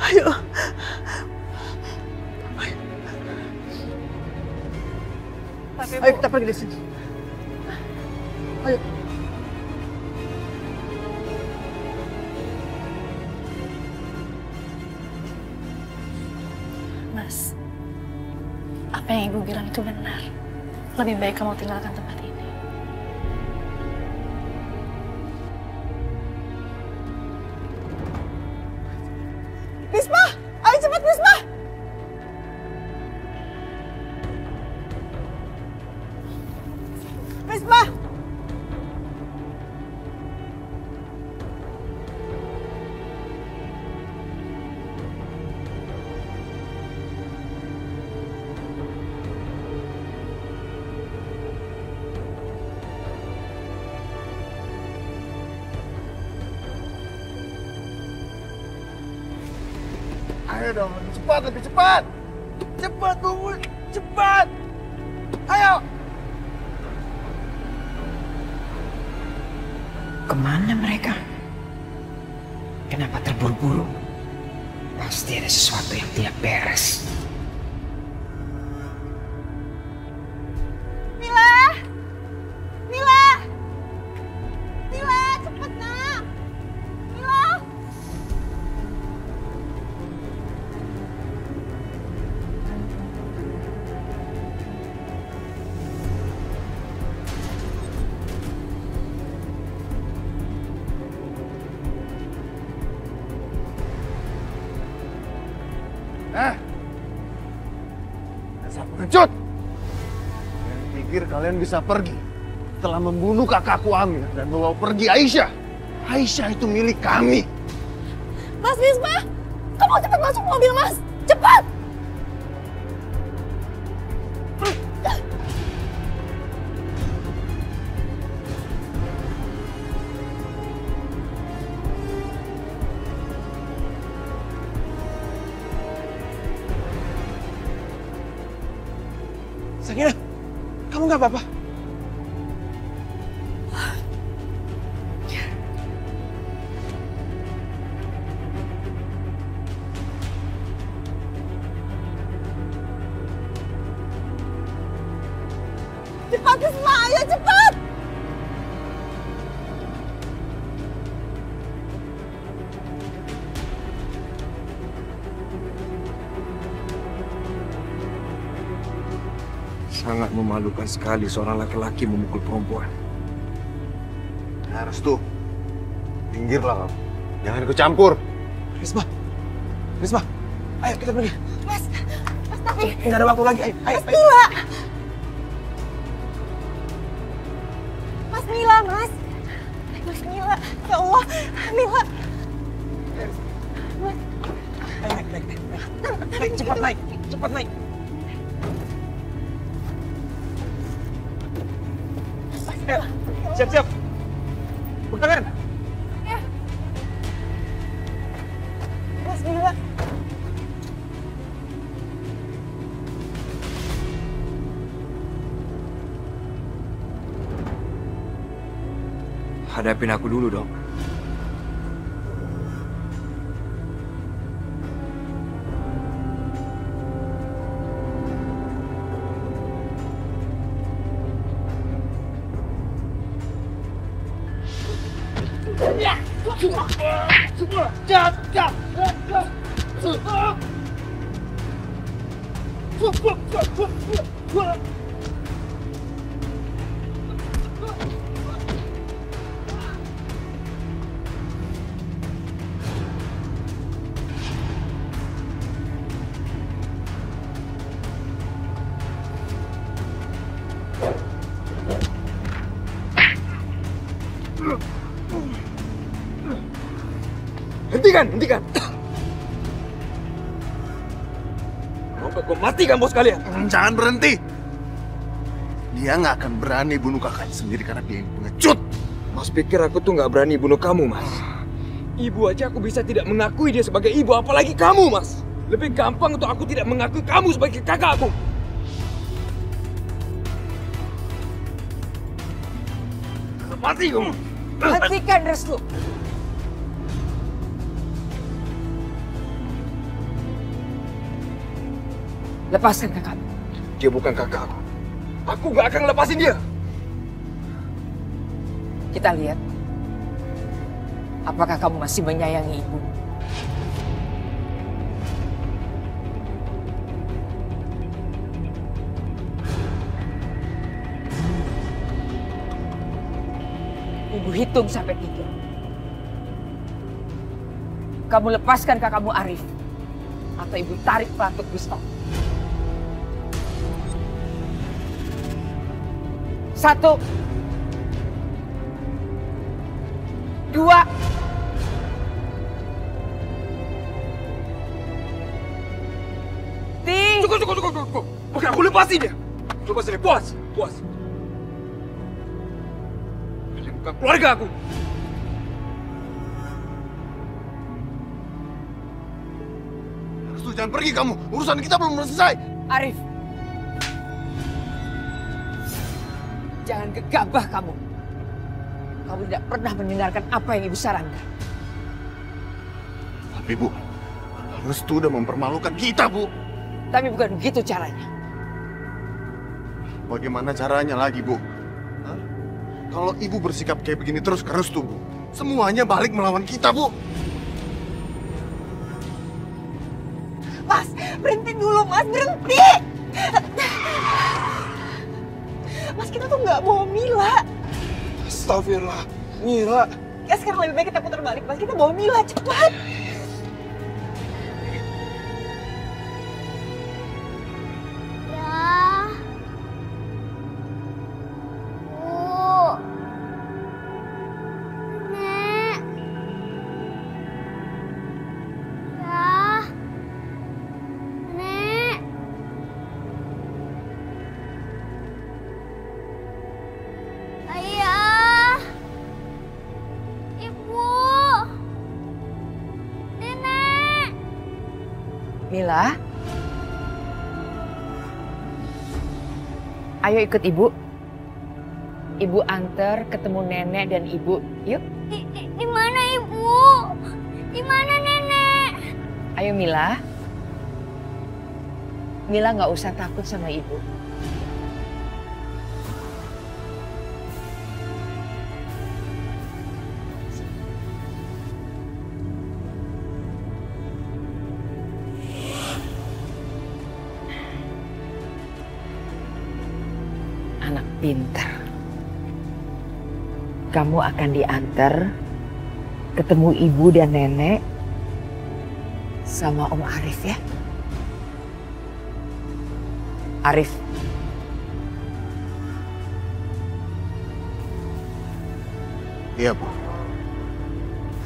Ayo. Ayo kita pergi dari sini. Ayo. Mas, apa yang ibu bilang itu benar. Lebih baik kamu tinggalkan tempat ini. Bisma! Ayo cepat Bisma! Bisma! Ayo dong, lebih cepat, lebih cepat. Cepat, Bu. Cepat. Ayo. Kemana mereka? Kenapa terburu-buru? Pasti ada sesuatu yang tidak beres. Mila! Mila! Mila, cepat nak! Mila! Dasar pengecut! Kalian pikir kalian bisa pergi setelah membunuh kakakku Amir dan membawa pergi Aisyah? Aisyah itu milik kami. Mas Misbah, kamu cepat masuk mobil, Mas. Cepat! Sakinah, kamu nggak apa-apa? Cepat Risma, ayo cepat! Sangat memalukan sekali seorang laki-laki memukul perempuan. Harus tuh. Pinggirlah kamu. Jangan ikut campur. Risma, Risma, ayo kita pergi. Mas tapi... Nggak ada waktu lagi, ayo. Mas Mila! Mas Mila, Mas! Mas Mila, ya Allah, Mila! Mas. Ayo, naik. Naik, cepat naik. Siap. Bertangan. Ya. Mas Mila. Hadapin aku dulu dong. Hentikan! Mau gue matikan bos kalian? Jangan berhenti! Dia nggak akan berani bunuh kakaknya sendiri karena dia ini pengecut! Mas pikir aku tuh nggak berani bunuh kamu, Mas? Ibu aja aku bisa tidak mengakui dia sebagai ibu, apalagi kamu, Mas! Lebih gampang untuk aku tidak mengakui kamu sebagai kakakku. Mati kamu! Hentikan, Restu! Lepaskan kakakmu. Dia bukan kakakku. Aku gak akan lepasin dia. Kita lihat. Apakah kamu masih menyayangi ibu? Ibu hitung sampai 3. Kamu lepaskan kakakmu Arif. Atau ibu tarik pelantut pistol. 1, 2, 3. Cukup. Oke, aku lepasin dia. Lepasin dia, puas. Ini bukan keluarga aku. Restu, jangan pergi kamu. Urusan kita belum selesai. Arif. Jangan gegabah kamu. Kamu tidak pernah mendengarkan apa yang ibu sarankan. Tapi Bu, Restu udah mempermalukan kita, Bu. Tapi bukan begitu caranya. Bagaimana caranya lagi, Bu? Hah? Kalau Ibu bersikap kayak begini terus ke Restu, Bu, semuanya balik melawan kita, Bu. Mas, berhenti dulu, Mas, berhenti! Mas, kita tuh nggak bawa Mila. Astagfirullah, Mila. Ya sekarang lebih baik kita putar balik, Mas. Kita bawa Mila, cepat. Mila, ayo ikut ibu. Ibu antar ketemu nenek dan ibu. Yuk. Di mana ibu? Di mana nenek? Ayo Mila. Mila nggak usah takut sama ibu. Anak pintar. Kamu akan diantar ketemu ibu dan nenek sama Om Arif ya. Arif. Iya, Bu.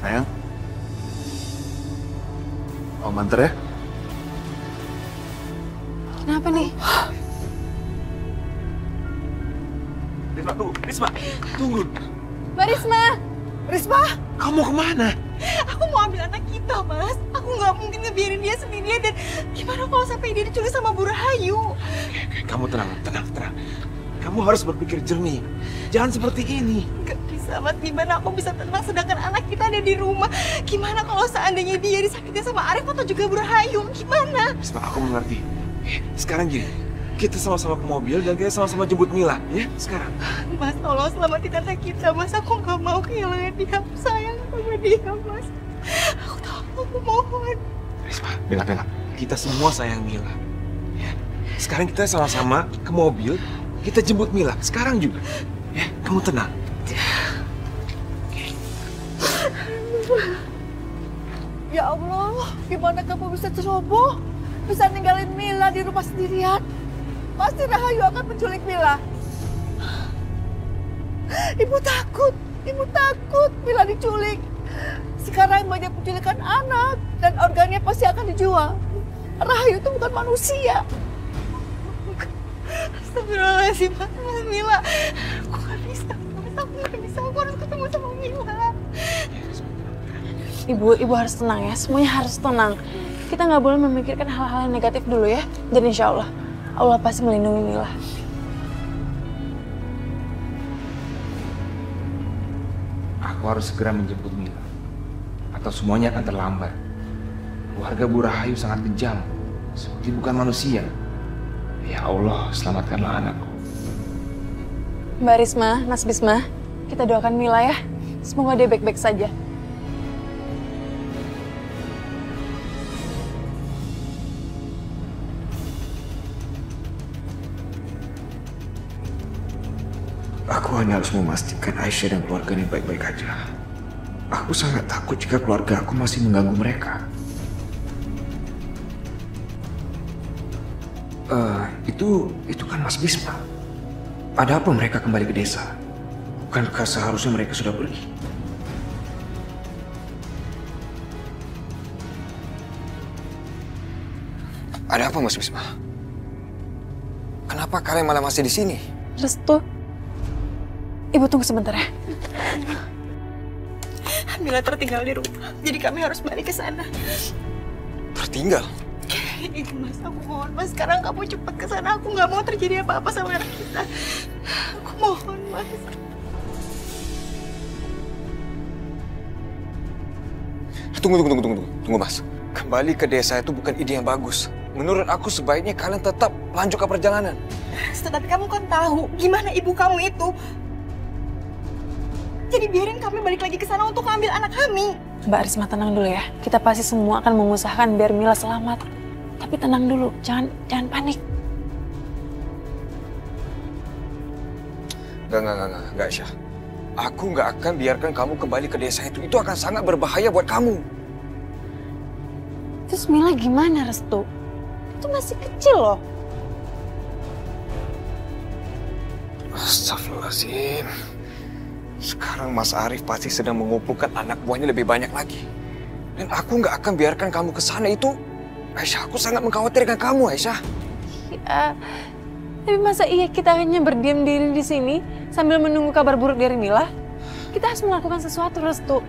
Sayang. Om antar ya. Kenapa nih? Risma, tunggu. Risma, tunggu. Mbak Risma! Risma, kamu kemana? Aku mau ambil anak kita, Mas. Aku nggak mungkin ngebiarin dia sendirian dan gimana kalau sampai dia diculik sama Bu Rahayu? Kamu tenang. Kamu harus berpikir jernih. Jangan seperti ini. Gak bisa, Mas. Gimana aku bisa tenang sedangkan anak kita ada di rumah? Gimana kalau seandainya dia disakitin sama Arif atau juga Bu Rahayu? Gimana? Risma, aku mengerti. Sekarang gini, kita sama-sama ke mobil dan kita sama-sama jemput Mila, ya? Sekarang. Mas, tolong selamatin anak kita, Mas. Aku nggak mau kehilangan dia. Aku sayang sama dia, Mas. Aku mohon. Risma, Mila. Kita semua sayang Mila. Ya. Sekarang kita sama-sama ke mobil, kita jemput Mila. Sekarang juga. Ya, kamu tenang. Ya Allah, gimana kamu bisa ceroboh? Bisa ninggalin Mila di rumah sendirian? Pasti Rahayu akan menculik Mila. Ibu takut Mila diculik. Sekarang banyak penculikan anak dan organnya pasti akan dijual. Rahayu itu bukan manusia. Astagfirullahaladzim, Mila. Aku nggak bisa. Aku harus ketemu sama Mila. Ibu harus tenang ya. Semuanya harus tenang. Kita nggak boleh memikirkan hal-hal yang negatif dulu ya. Dan insya Allah pasti melindungi Mila. Aku harus segera menjemput Mila. Atau semuanya akan terlambat. Keluarga Bu Rahayu sangat kejam. Seperti bukan manusia. Ya Allah, selamatkanlah anakku. Mbak Risma, Mas Bisma, kita doakan Mila ya. Semoga dia baik-baik saja. Aku hanya harus memastikan Aisyah dan keluarganya baik-baik aja. Aku sangat takut jika keluarga aku masih mengganggu mereka. Itu kan Mas Bisma. Ada apa mereka kembali ke desa? Bukankah seharusnya mereka sudah pergi? Ada apa Mas Bisma? Kenapa kalian malah masih di sini? Restu, Ibu tunggu sebentar ya. Mila tertinggal di rumah, jadi kami harus balik ke sana. Tertinggal? Iya Mas, aku mohon Mas, sekarang kamu cepat ke sana. Aku nggak mau terjadi apa-apa sama anak kita. Aku mohon Mas. Tunggu Mas. Kembali ke desa itu bukan ide yang bagus. Menurut aku sebaiknya kalian tetap lanjut ke perjalanan. Tapi kamu kan tahu gimana ibu kamu itu. Jadi biarin kami balik lagi ke sana untuk ambil anak kami. Mbak Risma tenang dulu ya. Kita pasti semua akan mengusahakan biar Mila selamat. Tapi tenang dulu, jangan panik. Enggak, Aisyah. Aku nggak akan biarkan kamu kembali ke desa itu. Itu akan sangat berbahaya buat kamu. Terus Mila gimana, Restu? Itu masih kecil loh. Astagfirullahaladzim. Sekarang Mas Arif pasti sedang mengumpulkan anak buahnya lebih banyak lagi. Dan aku nggak akan biarkan kamu ke sana itu. Aisyah, aku sangat mengkhawatirkan kamu, Aisyah. Ya, tapi masa iya kita hanya berdiam diri di sini sambil menunggu kabar buruk dari Mila? Kita harus melakukan sesuatu, Restu.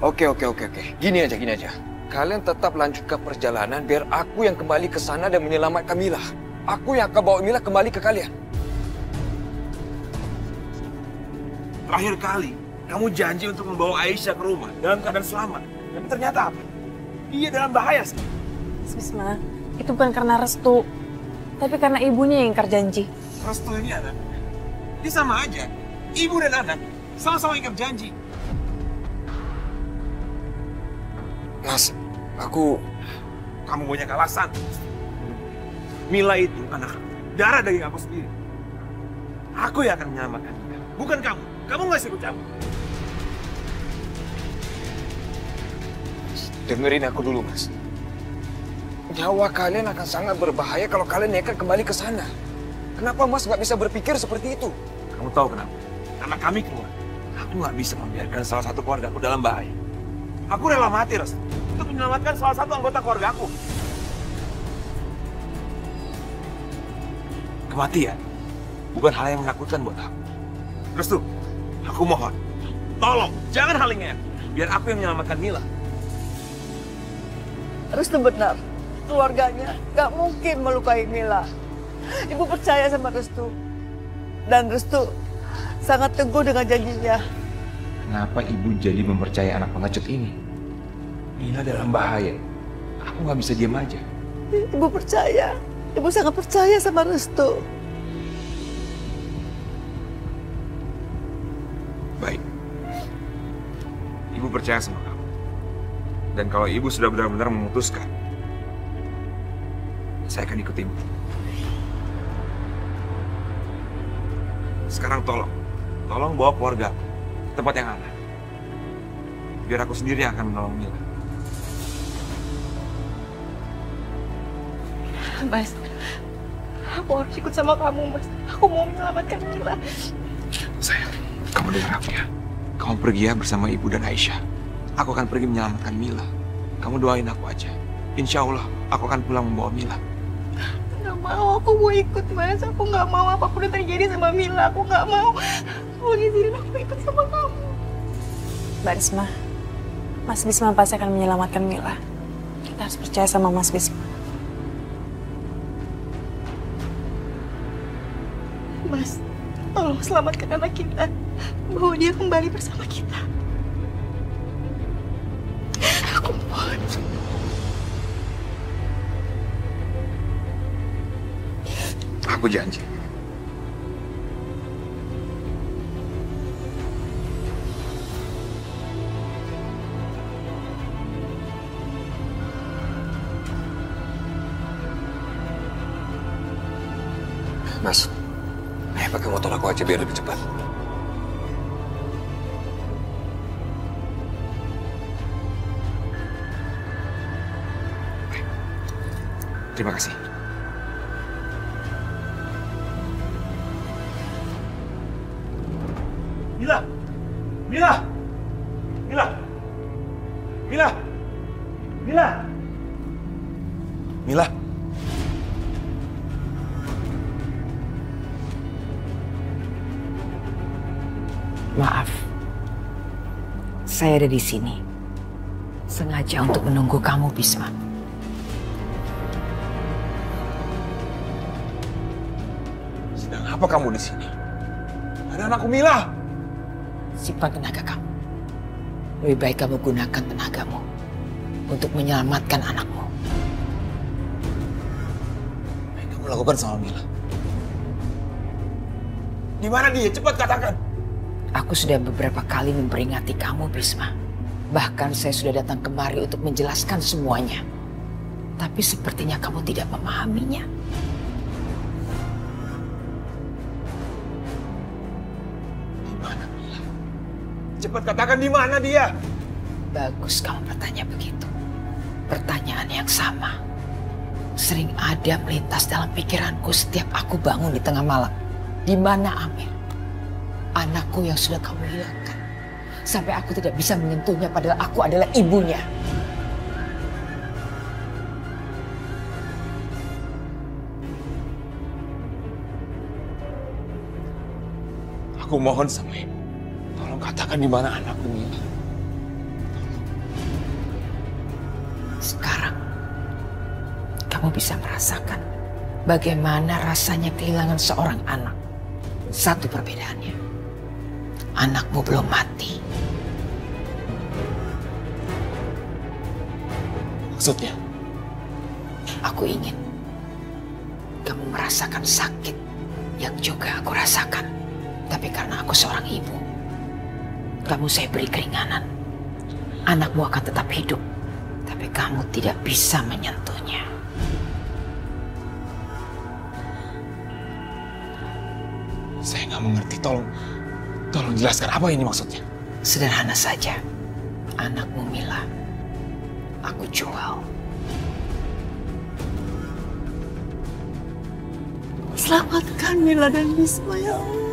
Oke. Gini aja. Kalian tetap lanjutkan perjalanan biar aku yang kembali ke sana dan menyelamatkan Mila. Aku yang akan bawa Mila kembali ke kalian. Terakhir kali, kamu janji untuk membawa Aisyah ke rumah dalam keadaan selamat. Dan ternyata apa? Dia dalam bahaya sekarang. Bisma, itu bukan karena Restu, tapi karena ibunya yang ingkar janji. Restu ini anak. Ini sama aja. Ibu dan anak sama-sama ingkar janji. Mas, Kamu banyak alasan. Mila itu anak darah daging aku sendiri. Aku yang akan menyelamatkan Mila, bukan kamu. Kamu nggak ikut campur. Dengerin aku dulu, Mas. Nyawa kalian akan sangat berbahaya kalau kalian nekat kembali ke sana. Kenapa Mas nggak bisa berpikir seperti itu? Kamu tahu kenapa? Karena kami keluar. Aku nggak bisa membiarkan salah satu keluarga aku dalam bahaya. Aku rela mati, Ras, untuk menyelamatkan salah satu anggota keluarga aku. Kematian bukan hal yang menakutkan buat aku. Restu, aku mohon, tolong jangan halangi aku. Biar aku yang menyelamatkan Mila. Restu benar, keluarganya gak mungkin melukai Mila. Ibu percaya sama Restu. Dan Restu sangat teguh dengan janjinya. Kenapa ibu jadi mempercayai anak pengecut ini? Mila dalam bahaya. Aku nggak bisa diam aja. Ibu percaya. Ibu sangat percaya sama Restu. Baik. Ibu percaya sama kamu. Dan kalau ibu sudah benar-benar memutuskan, saya akan ikut ibu. Sekarang tolong bawa keluarga aku ke tempat yang aman. Biar aku sendiri yang akan menolong Mila. Mas, aku harus ikut sama kamu, Mas. Aku mau menyelamatkan Mila. Sayang, kamu dengar aku ya. Kamu pergi ya bersama ibu dan Aisyah. Aku akan pergi menyelamatkan Mila. Kamu doain aku aja. Insya Allah, aku akan pulang membawa Mila. Gak mau, aku mau ikut, Mas. Aku gak mau apapun yang terjadi sama Mila. Aku gak mau. Tolong izinin aku ikut sama kamu. Mbak Risma, Mas Bisma pasti akan menyelamatkan Mila. Kita harus percaya sama Mas Bisma. Mas, tolong selamatkan anak kita. Bawa dia kembali bersama kita. Aku mohon. Aku janji. Mas, ayo pakai motor aku aja biar lebih cepat. Baik. Terima kasih. Mila! Mila! Mila! Mila! Mila! Mila! Maaf, saya ada di sini. Sengaja untuk menunggu kamu, Bisma. Sedang apa kamu di sini? Ada anakku Mila! Simpan tenaga kamu. Lebih baik kamu gunakan tenagamu untuk menyelamatkan anakmu. Apa yang kamu lakukan sama Mila? Di mana dia? Cepat katakan! Aku sudah beberapa kali memperingati kamu, Bisma. Bahkan saya sudah datang kemari untuk menjelaskan semuanya. Tapi sepertinya kamu tidak memahaminya. Di mana Mila? Cepat katakan di mana dia? Bagus kamu bertanya begitu. Pertanyaan yang sama. Sering ada melintas dalam pikiranku setiap aku bangun di tengah malam. Di mana Amir? Anakku yang sudah kamu hilangkan. Sampai aku tidak bisa menyentuhnya padahal aku adalah ibunya. Aku mohon sama ibu. Tolong katakan di mana anakku Mila. Tolong kamu bisa merasakan bagaimana rasanya kehilangan seorang anak. Satu perbedaannya, anakmu belum mati. Maksudnya? Aku ingin kamu merasakan sakit yang juga aku rasakan. Tapi karena aku seorang ibu, kamu saya beri keringanan. Anakmu akan tetap hidup, tapi kamu tidak bisa menyentuhnya. Saya nggak mengerti, tolong jelaskan apa ini maksudnya. Sederhana saja, anakmu Mila, aku jual. Selamatkan Mila dan Bisma ya Allah.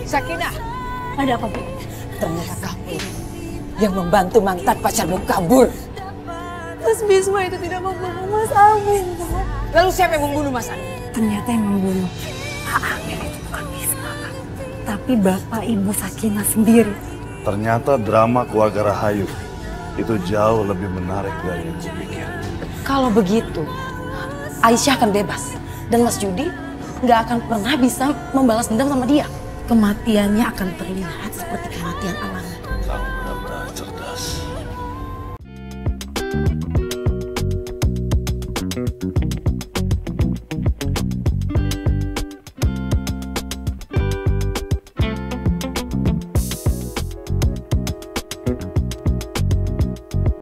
Sakinah, Ada apa, Bu? ternyata kamu yang membantu mantan pacarmu kabur. Mas Bisma itu tidak membunuh Mas Amin, Bu. Lalu siapa yang membunuh Mas Amin? Ternyata yang membunuh Pak Amir itu bukan Bisma, Kak. Tapi bapak ibu Sakinah sendiri. Ternyata drama keluarga Rahayu itu jauh lebih menarik dari yang kupikir. Kalau begitu, Aisyah akan bebas. Dan Mas Judi nggak akan pernah bisa membalas dendam sama dia. Kematiannya akan terlihat seperti kematian alami. Kamu benar-benar cerdas.